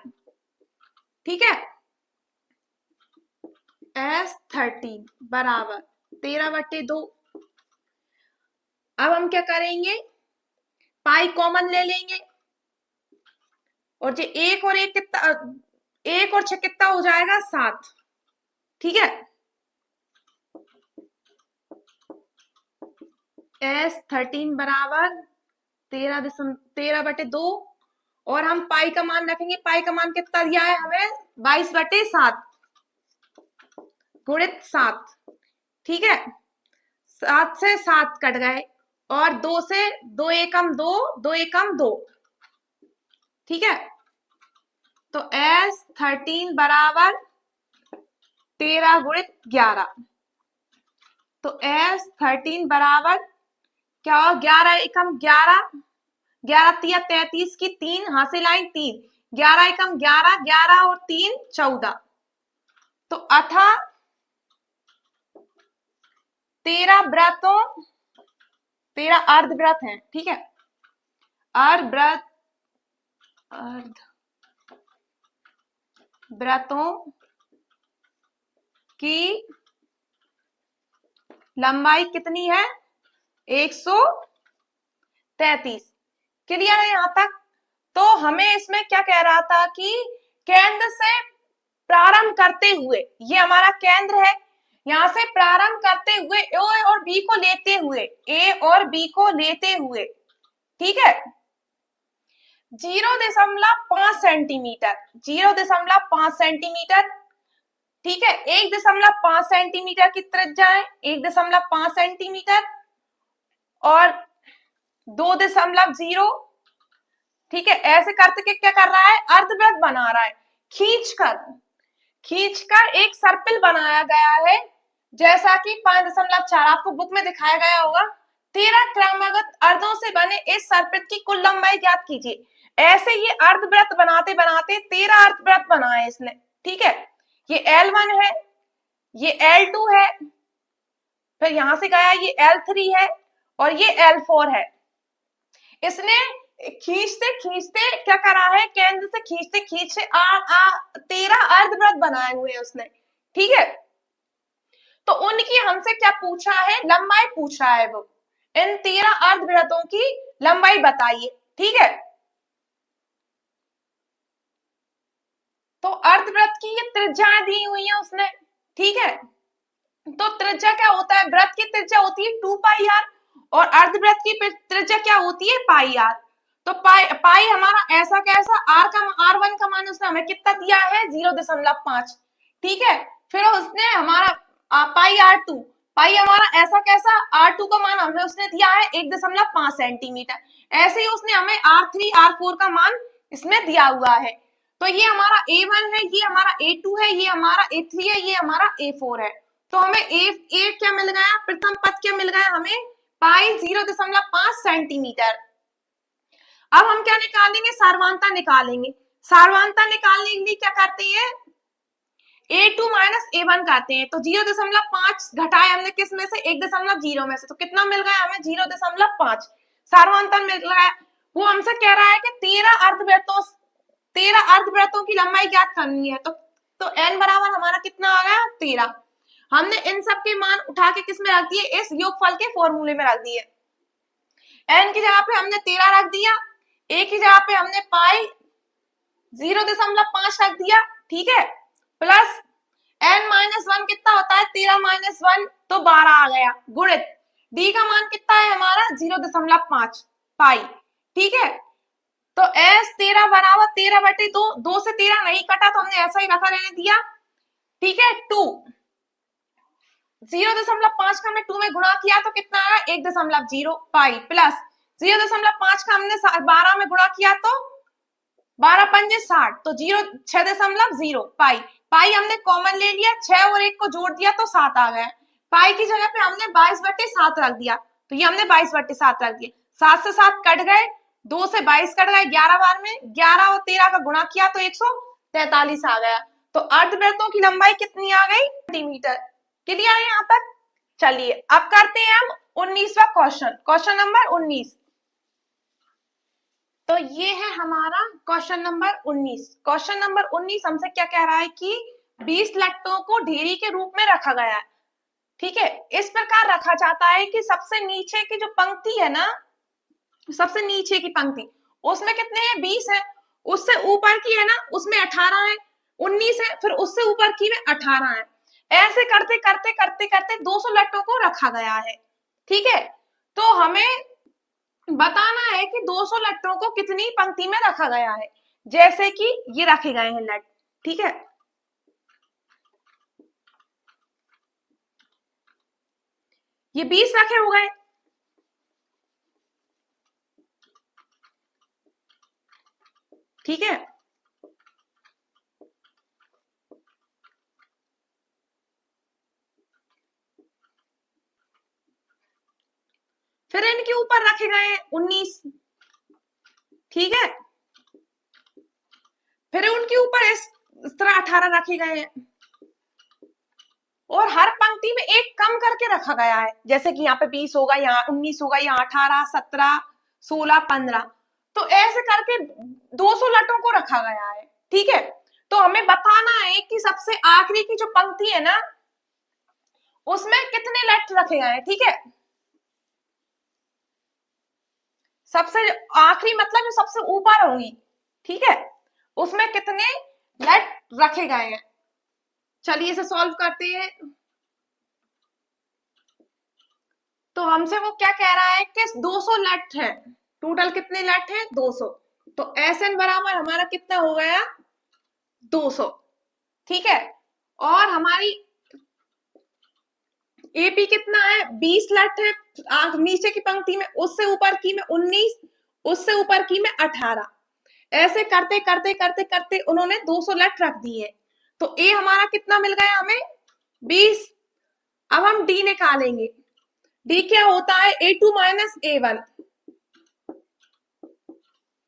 ठीक है, S13 बराबर 13 बटे 2। अब हम क्या करेंगे, पाई कॉमन ले लेंगे, और जो एक और एक कितना, 1 और 6 कितना हो जाएगा, 7। ठीक है, S13 बराबर 13 बटे 2, और हम पाई का मान रखेंगे, पाई का मान कितना दिया है हमें, 22 बटे 7 गुणित 7। ठीक है, 7 से 7 कट गए, और 2 से 2 एकम 2, 2 एकम 2। ठीक है, तो S13 बराबर 13 गुणित 11, तो S13 बराबर क्या हो, 11 एकम 11, 11 तिया 33 की 3 हासिल आई 3, 11 एकम 11, 11 और 3 14, तो अथा 13 व्रतों, 13 अर्धव्रत हैं। ठीक है, अर्धव्रत, व्रतों की लंबाई कितनी है, 133। क्लियर है यहां तक। तो हमें इसमें क्या कह रहा था कि केंद्र से प्रारंभ करते हुए, ये हमारा केंद्र है, यहां से प्रारंभ करते हुए ए और बी को लेते हुए, ए और बी को लेते हुए, ठीक है, 0.5 सेंटीमीटर, 0.5 सेंटीमीटर। ठीक है, 1.5 सेंटीमीटर की त्रिज्या है, 1.5 सेंटीमीटर, और 2.0। ठीक है, ऐसे करते के क्या कर रहा है, अर्धवृत्त बना रहा है, खींचकर एक सर्पिल बनाया गया है, जैसा कि 5.4 आपको बुक में दिखाया गया होगा। 13 क्रमागत अर्धों से बने बने इस सर्पिल की कुल लंबाई ज्ञात कीजिए। ऐसे ये अर्धवृत्त बनाते बनाते 13 अर्धवृत्त बनाए इसने, ठीक है। ये L1 है, ये L2 है, फिर यहां से गया ये L3 है और ये L4 है। इसने खींचते खींचते क्या करा है, केंद्र से खींचते खींचते 13 अर्धवृत्त बनाए हुए हैं उसने, ठीक है। तो उनकी हमसे क्या पूछा है, लंबाई पूछ रहा है वो। इन 13 अर्धवृत्तों की लंबाई बताइए, ठीक है। तो अर्धवृत्त की ये त्रिज्याएं दी हुई है उसने, ठीक है। तो त्रिज्या क्या होता है, वृत्त की त्रिज्या होती है 2 पाई आर और अर्धवृत्त की त्रिज्या क्या होती है, पाई आर। तो पाई हमारा ऐसा कैसा, R1 का मान उसने हमें कितना दिया है, 0.5, ठीक है। फिर उसने हमारा पाई R2, पाई हमारा ऐसा कैसा, R2 का मान हमें उसने दिया है 1.5 सेंटीमीटर। ऐसे ही उसने हमें R3 R4 का मान इसमें दिया हुआ है। तो ये हमारा A1 है, ये हमारा A2 है, ये हमारा A3 है, ये हमारा A4 है। तो हमें ए क्या मिल गया, प्रथम पद क्या मिल गया हमें, पाई 0.5 सेंटीमीटर। अब हम क्या निकालेंगे, सारवांता निकालेंगे। सारवांता निकालने के लिए क्या करते हैं, A2 माइनस A1 करते हैं। तो 0.5 घटाए हमने किस में से, 1.0 में से, तो कितना मिल गया हमें, 0.5। सारवांता मिल रहा है। वो हमसे कह रहा है कि 13 अर्धवृत्तों की लंबाई ज्ञात करनी है। तो n बराबर हमारा कितना आ गया, 13। हमने इन सब के मान उठा के किस में रख दिए, इस योगफल के फॉर्मूले में रख दिए। n की जगह पे हमने 13 रख दिया, a की जगह पे हमने पाई 0.5 रख दिया, ठीक है। प्लस n-1 कितना होता है, 13-1 तो 12 आ गया, गुणित d का मान कितना है हमारा 0.5 पाई, ठीक है। तो s 13 बराबर 13/2, 2 से 13 नहीं कटा तो हमने ऐसा ही रखा रहने दिया, ठीक है। 2 0.5 का हमने 2 में गुणा किया तो कितना आया, 1.0 पाई, प्लस 0.5 का हमने 12 में गुणा किया तो 12 पंजे 60, तो 6.0 पाई। पाई हमने कॉमन ले लिया, 6 और 1 को जोड़ दिया तो 7 आ गया। पाई की जगह पे हमने 22/7 रख दिया, तो ये हमने 22/7 रख दिया। 7 से 7 कट गए, 2 से 22 कट गए, 11 बार में 11 और 13 का गुणा किया तो 143 आ गया। तो अर्धवृत्तों की लंबाई कितनी आ गई, सेंटीमीटर। क्लियर है यहाँ तक। चलिए अब करते हैं हम 19वां क्वेश्चन, क्वेश्चन नंबर 19। तो ये है हमारा क्वेश्चन नंबर 19। क्वेश्चन नंबर 19 हमसे क्या कह रहा है कि 20 लट्टों को ढेरी के रूप में रखा गया है, ठीक है। इस प्रकार रखा जाता है कि सबसे नीचे की जो पंक्ति है ना, सबसे नीचे की पंक्ति उसमें कितने हैं, 20 है। उससे ऊपर की है ना, उसमें 18 है, 19 है, फिर उससे ऊपर की में 18 है। ऐसे करते करते करते करते 200 लट्टों को रखा गया है, ठीक है। तो हमें बताना है कि 200 लट्टों को कितनी पंक्ति में रखा गया है। जैसे कि ये रखे गए हैं लट, ठीक है। ये 20 रखे हो गए, ठीक है। फिर इनके ऊपर रखे गए हैं 19, ठीक है। फिर उनके ऊपर इस तरह 18 रखे गए हैं और हर पंक्ति में एक कम करके रखा गया है। जैसे कि यहाँ पे 20 होगा, यहाँ 19 होगा, यहाँ 18, 17, 16, 15। तो ऐसे करके 200 लट्टों को रखा गया है, ठीक है। तो हमें बताना है कि सबसे आखिरी की जो पंक्ति है ना, उसमें कितने लट रखे गए हैं, ठीक है। सबसे आखिरी मतलब जो सबसे ऊपर होगी, ठीक है, उसमें कितने लट रखे गए हैं। चलिए इसे सॉल्व करते हैं। तो हमसे वो क्या कह रहा है कि 200 लट है, टोटल कितने लट है, 200। तो Sn बराबर हमारा कितना हो गया, 200, ठीक है। और हमारी AP कितना है, 20 लट है नीचे की पंक्ति में, उससे ऊपर की में 19, उससे ऊपर की में 18। ऐसे करते करते करते करते उन्होंने 200 लट रख दिए। तो A हमारा कितना मिल गया हमें, 20। अब हम D निकालेंगे। D क्या होता है, A2 माइनस A1।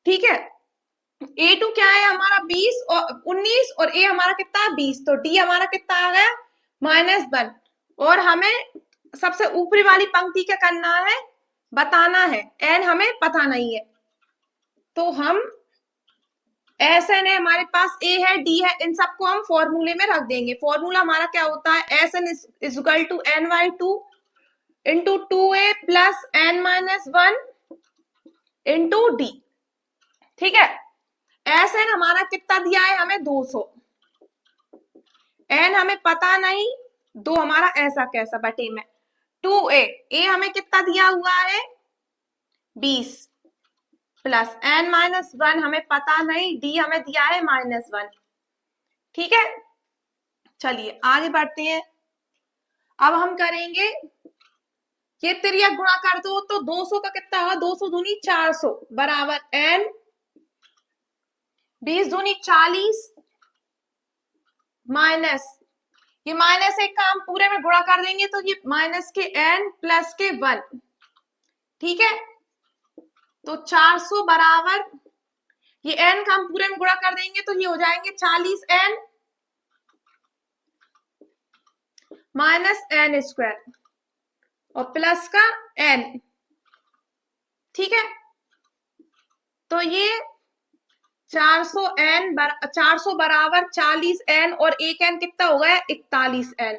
ठीक है। A2 क्या है हमारा 20 और 19 और A हमारा कितना है 20, तो D हमारा कितना आ गया -1। और हमें सबसे ऊपरी वाली पंक्ति क्या करना है, बताना है। n हमें पता नहीं है, तो हम Sn है हमारे पास, A है, D है, इन सबको हम फॉर्मूले में रख देंगे। फॉर्मूला हमारा क्या होता है, Sn is equal to n/2 into 2A plus n-1 into D। ठीक है। Sn हमारा कितना दिया है हमें 200, n हमें पता नहीं, 2 हमारा ऐसा कैसा बटे में 2A, A हमें कितना दिया हुआ है 20 प्लस n-1 हमें पता नहीं, D हमें दिया है -1। ठीक है, चलिए आगे बढ़ते हैं। अब हम करेंगे ये त्रिया गुणा कर दो तो 200 का कितना होगा, 200 दूनी 400 बराबर n 20 दूनी 40 माइनस, ये माइनस एक काम पूरे में गुणा कर देंगे तो ये माइनस के n प्लस के 1। ठीक है, तो 400 बराबर ये n का हम पूरे में गुणा कर देंगे तो ये हो जाएंगे 40n माइनस n स्क्वायर और प्लस का n। ठीक है, तो ये 400 बराबर 40n और एक n कितना हो गया 41n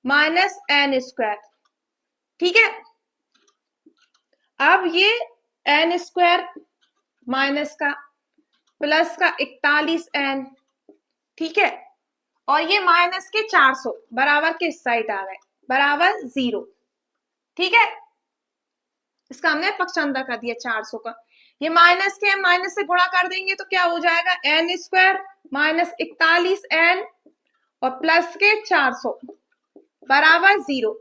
माइनस n स्क्वायर। ठीक है, अब ये n स्क्वायर माइनस का प्लस का 41n। ठीक है, और ये माइनस के 400 बराबर के इस साइड आ गए बराबर 0। ठीक है, इसका हमने पक्षांतर कर दिया 400 का। ये माइनस के माइनस से गुणा कर देंगे तो क्या हो जाएगा n स्क्वायर माइनस 41n और प्लस के 400 बराबर 0।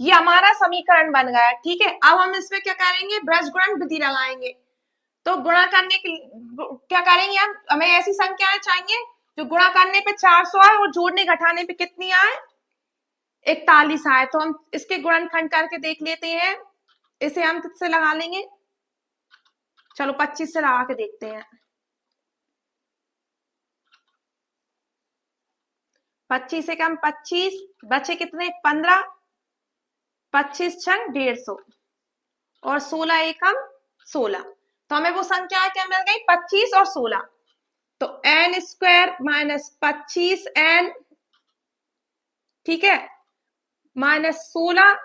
ये हमारा समीकरण बन गया। ठीक है, अब हम इसमें क्या करेंगे, ब्रज गुणन विधि लगाएंगे। तो गुणा करने के क्या करेंगे, हम हमें ऐसी संख्याएं चाहिए जो गुणा करने पे 400 आए और जोड़ने घटाने पे कितनी आए 41 आए। तो हम इसके गुणनखंड करके देख लेते हैं। इसे हम किससे लगा लेंगे, चलो 25 से लगा के देखते हैं। 25 से कम 25 बचे कितने 15, 25 छंग 150 और 16 एकम 16। तो हमें वो संख्या क्या मिल गई 25 और 16। तो n स्क्वायर माइनस 25n, ठीक है, माइनस 16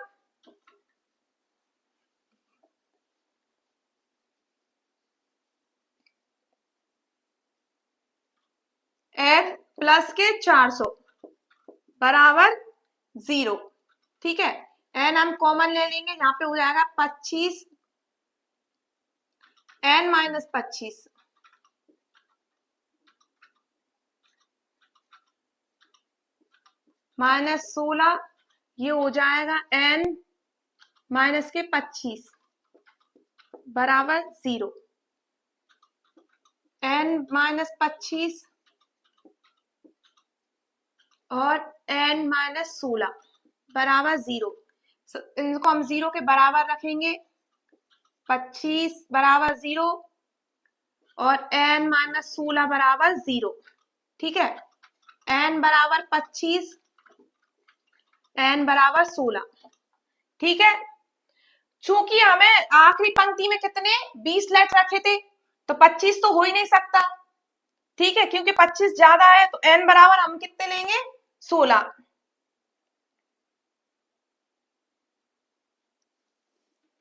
n प्लस के 400 बराबर 0। ठीक है, n हम कॉमन ले लेंगे, यहाँ पे हो जाएगा 25 n माइनस 25 माइनस 16, ये हो जाएगा n माइनस के 25 बराबर 0। n माइनस 25 और n माइनस 16 बराबर 0। इनको हम 0 के बराबर रखेंगे, 25 बराबर 0 और n माइनस 16 बराबर 0। ठीक है, n बराबर 25 n बराबर 16। ठीक है, चूंकि हमें आखिरी पंक्ति में कितने 20 लेट रखे थे तो 25 तो हो ही नहीं सकता। ठीक है, क्योंकि 25 ज्यादा है तो n बराबर हम कितने लेंगे 16।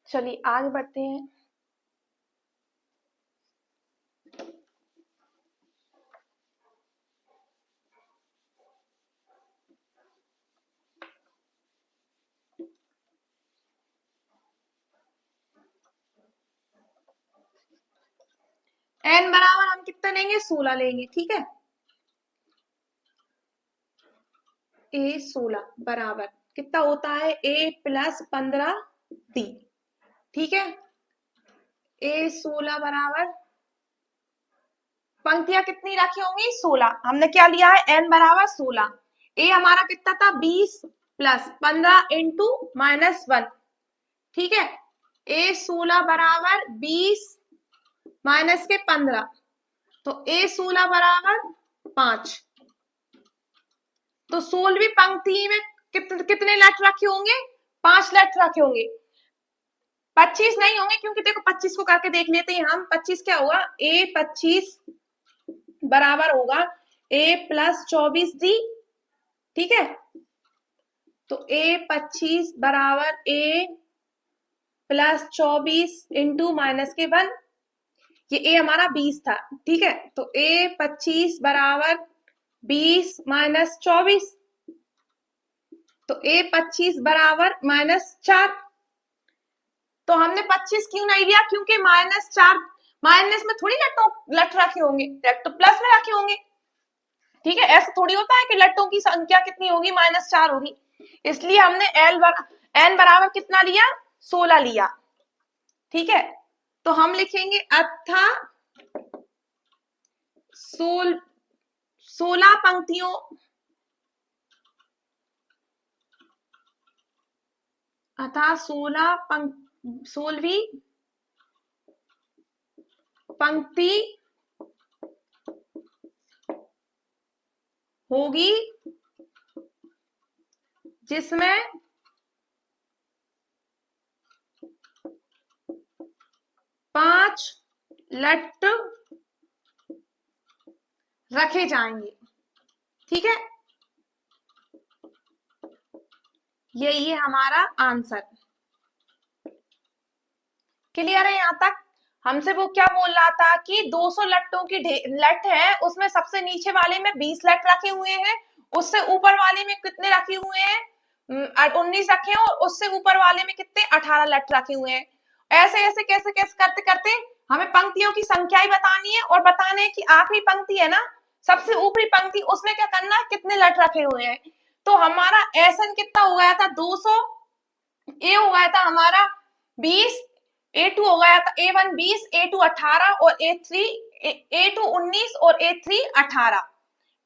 चलिए आगे बढ़ते हैं। n बराबर हम कितना लेंगे 16 लेंगे। ठीक है, a 16 बराबर कितना होता है a प्लस 15d। ठीक है, a 16 बराबर पंक्तियां कितनी रखी होंगी 16। हमने क्या लिया है n बराबर 16, a हमारा कितना था 20 प्लस 15 इंटू -1। ठीक है, a 16 बराबर 20 माइनस के 15, तो ए 16 बराबर 5। तो 16वीं पंक्ति में कितने लेटर रखे होंगे? 5 लेटर रखे होंगे, 25 नहीं होंगे, क्योंकि देखो 25 को करके देख लेते हैं हम। 25 क्या होगा? ए 25 बराबर होगा ए प्लस 24 डी, ठीक है। तो ए 25 बराबर ए प्लस 24 इंटू माइनस के 1, ये ए हमारा 20 था, ठीक है। तो ए 25 बराबर 20 माइनस 24, तो ए 25 बराबर -4। तो हमने 25 क्यों नहीं लिया? क्योंकि -4 माइनस में थोड़ी लट रखे होंगे, तो प्लस में रखे होंगे, ठीक है। ऐसा थोड़ी होता है कि लट्टों की संख्या कितनी होगी? -4 होगी। इसलिए हमने एन बराबर कितना लिया? 16 लिया, ठीक है। तो हम लिखेंगे अथा 16 पंक्तियों अतः 16वीं पंक्ति होगी जिसमें 5 लट रखे जाएंगे, ठीक है। यही है हमारा आंसर। क्लियर है यहाँ तक? हमसे वो क्या बोल रहा था कि 200 लट्टों की लट है, उसमें सबसे नीचे वाले में 20 लट रखे हुए हैं, उससे ऊपर वाले में कितने रखे हुए हैं? 19 रखे हैं, और उससे ऊपर वाले में कितने? 18 लट रखे हुए हैं। ऐसे ऐसे कैसे कैसे करते करते हमें पंक्तियों की संख्या ही बतानी है, और बताने की आखिरी पंक्ति है ना, सबसे ऊपरी पंक्ति, उसमें क्या करना है? कितने लट रखे हुए हैं। तो हमारा एसएन कितना हो गया था? 200, ए हो गया था हमारा 20, A2 हो गया था A1 20, A2 18 और A2 19 और A3 18,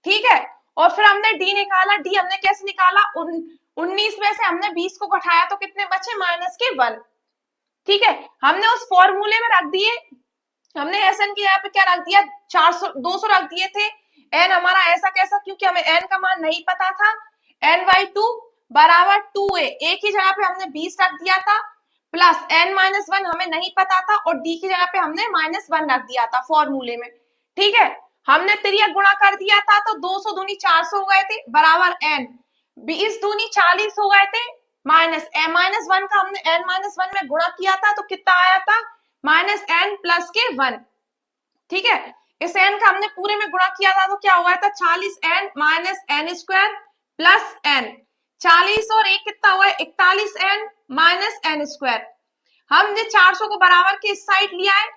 ठीक है। और फिर हमने D निकाला। D हमने कैसे निकाला? 19 में से हमने 20 को घटाया तो कितने बचे? -1, ठीक है। हमने उस फॉर्मूले में रख दिए, हमने SN के यहाँ पे क्या रख दिया? 200 रख दिए थे। N हमारा ऐसा कैसा? क्योंकि हमें N का मान नहीं पता था। N/2 बराबर 2A, A की जगह पे हमने 20 रख दिया था, प्लस N-1 हमें नहीं पता था, और D की जगह पे हमने -1 रख दिया था फॉर्मूले में, ठीक है। हमने तिर्यक गुणा कर दिया था, तो 200 दूनी 400 हो गए थे, बराबर N, 20 दूनी 40 हो गए थे, -1 का हमने N-1 में गुणा किया था, तो कितना आया था? -N प्लस के 1, ठीक है। इस N का हमने पूरे में गुणा किया था, तो क्या हो गया था? 40N minus N² plus N, 40 और 1 कितना हुआ? 41N minus N²। हमने 400 को बराबर के इस साइड लिया है,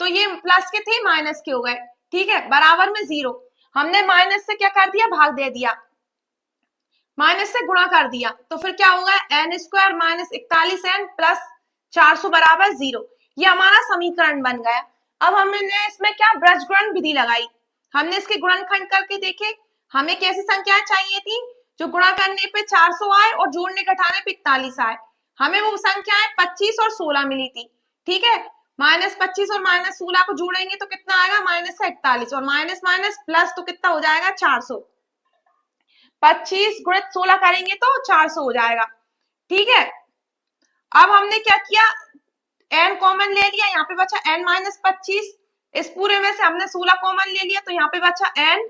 तो ये प्लस के थे माइनस के हो गए, ठीक है। बराबर में 0, हमने माइनस से क्या कर दिया? भाग दे दिया, माइनस से गुणा कर दिया, तो फिर क्या होगा? N² माइनस 41N प्लस 400 बराबर 0। ये हमारा समीकरण बन गया। अब हमने इसमें क्या? ब्रजगुणन विधि लगाई। हमने इसके गुणनखंड करके देखे, हमें कैसी संख्याएं चाहिए थी? जो गुणा करने पे 400 आए और जोड़ने घटाने पे 41 आए। हमें वो संख्याएं 25 और 16 मिली थी, ठीक है। -25 और -16 को जोड़ेंगे तो कितना आएगा? -41, और माइनस माइनस प्लस तो कितना हो जाएगा? 400। 25 गुणित 16 करेंगे तो 400 हो जाएगा, ठीक है। अब हमने क्या किया? n कॉमन ले लिया, यहाँ पे बचा n-25, इस पूरे में से हमने 16 कॉमन ले लिया, तो यहाँ पे बचा n,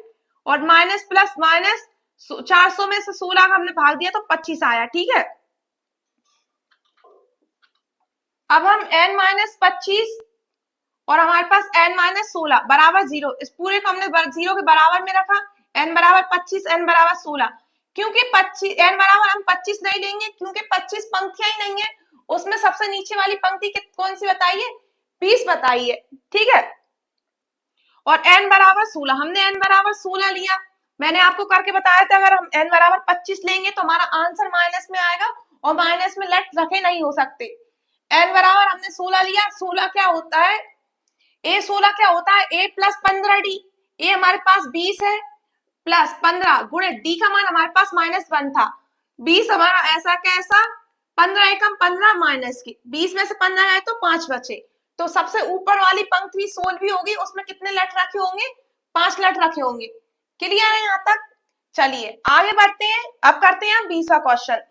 और माइनस प्लस माइनस 400 में से 16 का हमने भाग दिया तो 25 आया, ठीक है। अब हम n-25 और हमारे पास n-16 बराबर 0, इस पूरे को हमने 0 के बराबर में रखा, n बराबर 25, n बराबर 16। क्योंकि 25 n बराबर हम 25 नहीं लेंगे, क्योंकि 25 पंक्तियां ही नहीं है, उसमें सबसे नीचे वाली पंक्ति कौन सी बताइए? 20 बताइए, ठीक है। और n बराबर 16, हमने n बराबर 16 लिया। मैंने आपको करके बताया था, अगर हम n बराबर 25 लेंगे तो हमारा आंसर माइनस में आएगा, और माइनस में लेट रखे नहीं हो सकते। n बराबर हमने 16 लिया। 16 क्या होता है? A16 क्या होता है? A plus 15D। A हमारे पास 20 है, प्लस 15 गुणे D का मान हमारे पास -1 था। 20 हमारा ऐसा कैसा? 15 एकम 15 माइनस की 20 में से 15 गए तो 5 बचे, तो सबसे ऊपर वाली पंक्ति 16वीं होगी, उसमें कितने लेटर रखे होंगे? 5 लेटर रखे होंगे। क्लियर है यहाँ तक? चलिए आगे बढ़ते हैं। अब करते हैं हम 20वां क्वेश्चन।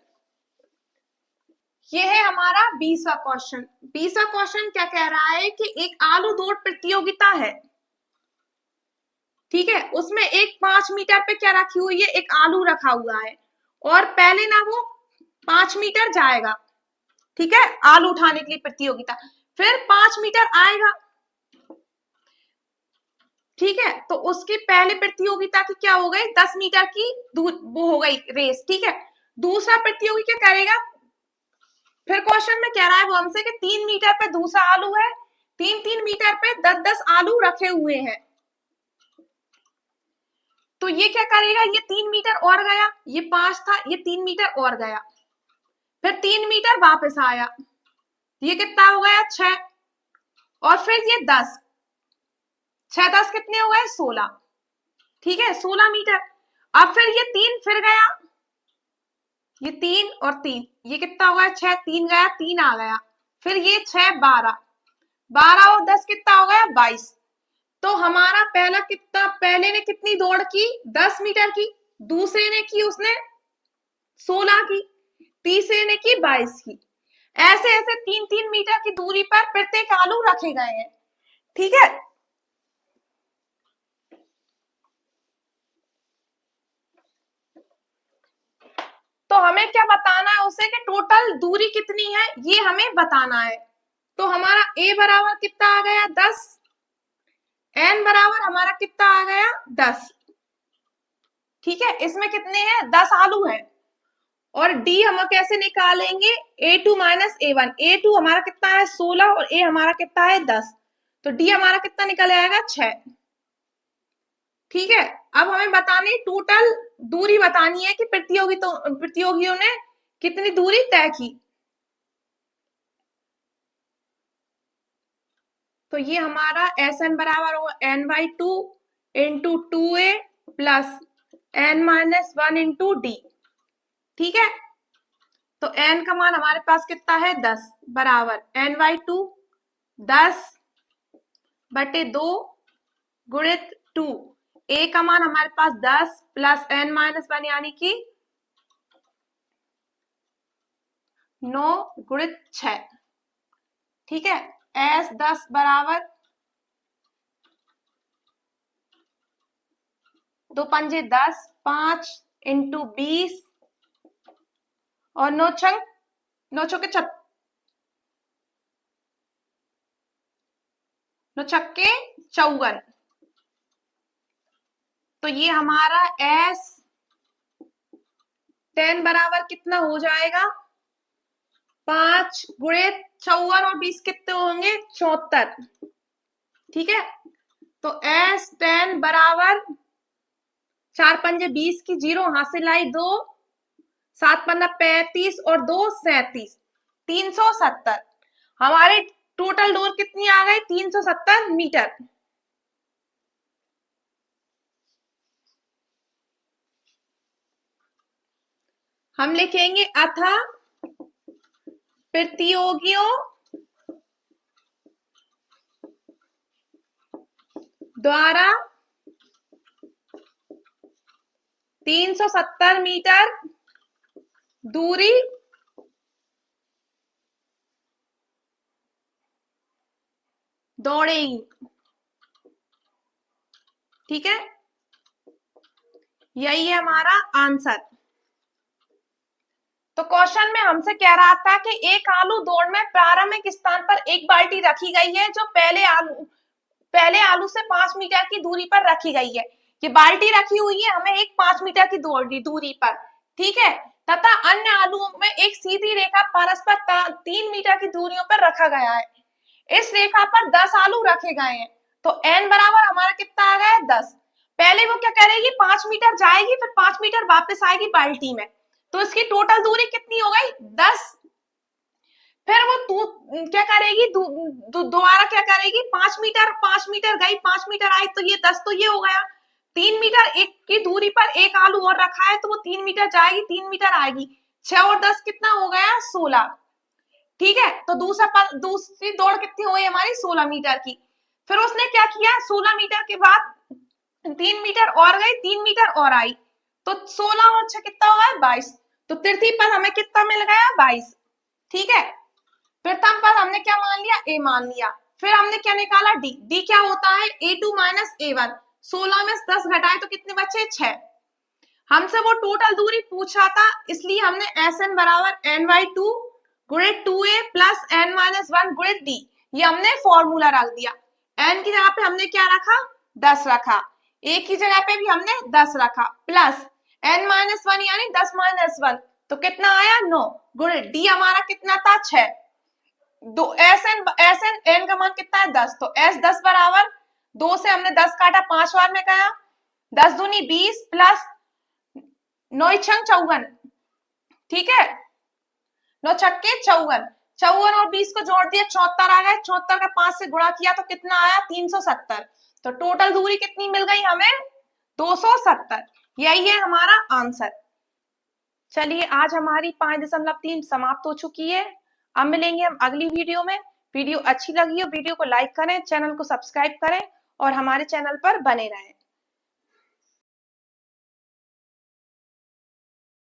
ये है हमारा 20वां क्वेश्चन। 20वां क्वेश्चन क्या कह रहा है कि एक आलू दौड़ प्रतियोगिता है, ठीक है, उसमें एक 5 मीटर पे क्या रखी हुई है? एक आलू रखा हुआ है, और पहले ना वो 5 मीटर जाएगा, ठीक है, आलू उठाने के लिए प्रतियोगिता, फिर 5 मीटर आएगा, ठीक है, तो उसकी पहले प्रतियोगिता की क्या हो गई? 10 मीटर की दूर वो हो गई रेस, ठीक है। दूसरा प्रतियोगी क्या करेगा? फिर क्वेश्चन में कह रहा है वो हमसे कि 3 मीटर पे दूसरा आलू है, 3-3 मीटर पे 10-10 आलू रखे हुए हैं, तो ये क्या करेगा? ये 3 मीटर और गया, ये 5 था, ये 3 मीटर और गया, फिर 3 मीटर वापस आया, ये कितना हो गया? 6, और फिर ये 10, 6-10 कितने हो गए? 16, ठीक है, 16 मीटर। अब फिर ये 3 फिर गया, ये 3 और 3, ये कितना हो गया? 6, 3 गया, 3 आ गया, फिर ये 6, 12, 12 और 10 कितना हो गया? 22। तो हमारा पहला कितना, पहले ने कितनी दौड़ की? 10 मीटर की, दूसरे ने की उसने 16 की, तीसरे ने की 22 की। ऐसे ऐसे 3-3 मीटर की दूरी पर प्रत्येक आलू रखे गए हैं, ठीक है। तो हमें क्या बताना है उसे कि टोटल दूरी कितनी है, ये हमें बताना है। तो हमारा a बराबर कितना आ गया? 10, n बराबर हमारा कितना आ गया? 10, ठीक है। इसमें कितने हैं? 10 आलू हैं, और d हम कैसे निकालेंगे? a2 minus a1। a2 हमारा कितना है? 16, और a हमारा कितना है? 10, तो d हमारा कितना निकल आएगा? 6, ठीक है। अब हमें बतानी टोटल दूरी बतानी है कि प्रतियोगियों ने कितनी दूरी तय की। तो ये हमारा Sn बराबर होगा n/2 into 2a plus n minus 1 into D, ठीक है। तो n का मान हमारे पास कितना है? 10 बराबर n/2 10/2 गुणित 2, a का मान हमारे पास 10 प्लस n माइनस 1 यानी कि 9 गुणित 6, ठीक है। s 10 बराबर 2 पंजे 10, 5 इंटू 20 और 9 छक्के 54। तो ये हमारा S10 बराबर कितना हो जाएगा? 5 गुणित 54 और 20 कितने होंगे? 74, ठीक है। तो S10 बराबर 4 पंजे 20 की 0 हासिल आई 2, 7 पंजा 35 और 2 37, 370। हमारे टोटल दूर कितनी आ गई? 370 मीटर। हम लिखेंगे अतः प्रतियोगियों द्वारा 370 मीटर दूरी दौड़ेगी, ठीक है। यही है हमारा आंसर। तो क्वेश्चन में हमसे कह रहा था कि एक आलू दौड़ में प्रारंभिक स्थान पर एक बाल्टी रखी गई है जो पहले आलू से 5 मीटर की दूरी पर रखी गई है। ये बाल्टी रखी हुई है हमें एक 5 मीटर की दूरी पर, ठीक है, तथा अन्य आलुओं में एक सीधी रेखा परस्पर 3 मीटर की दूरियों पर रखा गया है। इस रेखा पर 10 आलू रखे गए हैं। तो n बराबर हमारा कितना आ गया? 10। पहले वो क्या करेगी? 5 मीटर जाएगी, फिर 5 मीटर वापस आएगी बाल्टी में, तो इसकी टोटल दूरी कितनी हो गई? 10। फिर वो क्या करेगी? दोबारा क्या करेगी? 5 मीटर गई, 5 मीटर आई, तो ये 10 तो ये हो गया। 3 मीटर एक की दूरी पर एक आलू और रखा है, तो वो 3 मीटर जाएगी, 3 मीटर आएगी, 6 और 10 कितना हो गया? 16, ठीक है, तो दूसरी दौड़ कितनी हुई हमारी 16 मीटर की। फिर उसने क्या किया, 16 मीटर के बाद 3 मीटर और गई, 3 मीटर और आई, तो 16 और 6 कितना हुआ, 22। तो तृतीय पद हमें कितना मिल गया, 22। ठीक है, प्रथम पद हमने क्या मान लिया, ए मान लिया। फिर हमने क्या निकाला, डी। डी क्या होता है, A2 माइनस A1। 16 में 10 घटाए तो कितने बचे, 6। हमसे वो टोटल दूरी पूछ रहा था, इसलिए हमने SN बराबर N/2 गुणित 2A प्लस N माइनस 1 गुणित D, ये हमने फॉर्मूला रख दिया। N की जगह पे हमने क्या रखा, 10 रखा। A की जगह पे भी हमने 10 रखा, प्लस N माइनस 1 यानी 10 माइनस 1, तो कितना आया, 9 गुणित D हमारा कितना था, 6। दो SN N का मान कितना है, 10, तो S 10 बराबर 2 से हमने 10 काटा, 5 बार में गया, 10 दूनी 20 प्लस 9 छंग 54। ठीक है, 9 छक्के 54, 54 और 20 को जोड़ दिया, 74 आ गए। 74 का 5 से गुणा किया तो कितना आया, 370। तो टोटल दूरी कितनी मिल गई हमें, 270। यही है हमारा आंसर। चलिए, आज हमारी 5.3 समाप्त हो चुकी है। अब मिलेंगे हम अगली वीडियो में। वीडियो अच्छी लगी हो, वीडियो को लाइक करें, चैनल को सब्सक्राइब करें और हमारे चैनल पर बने रहें।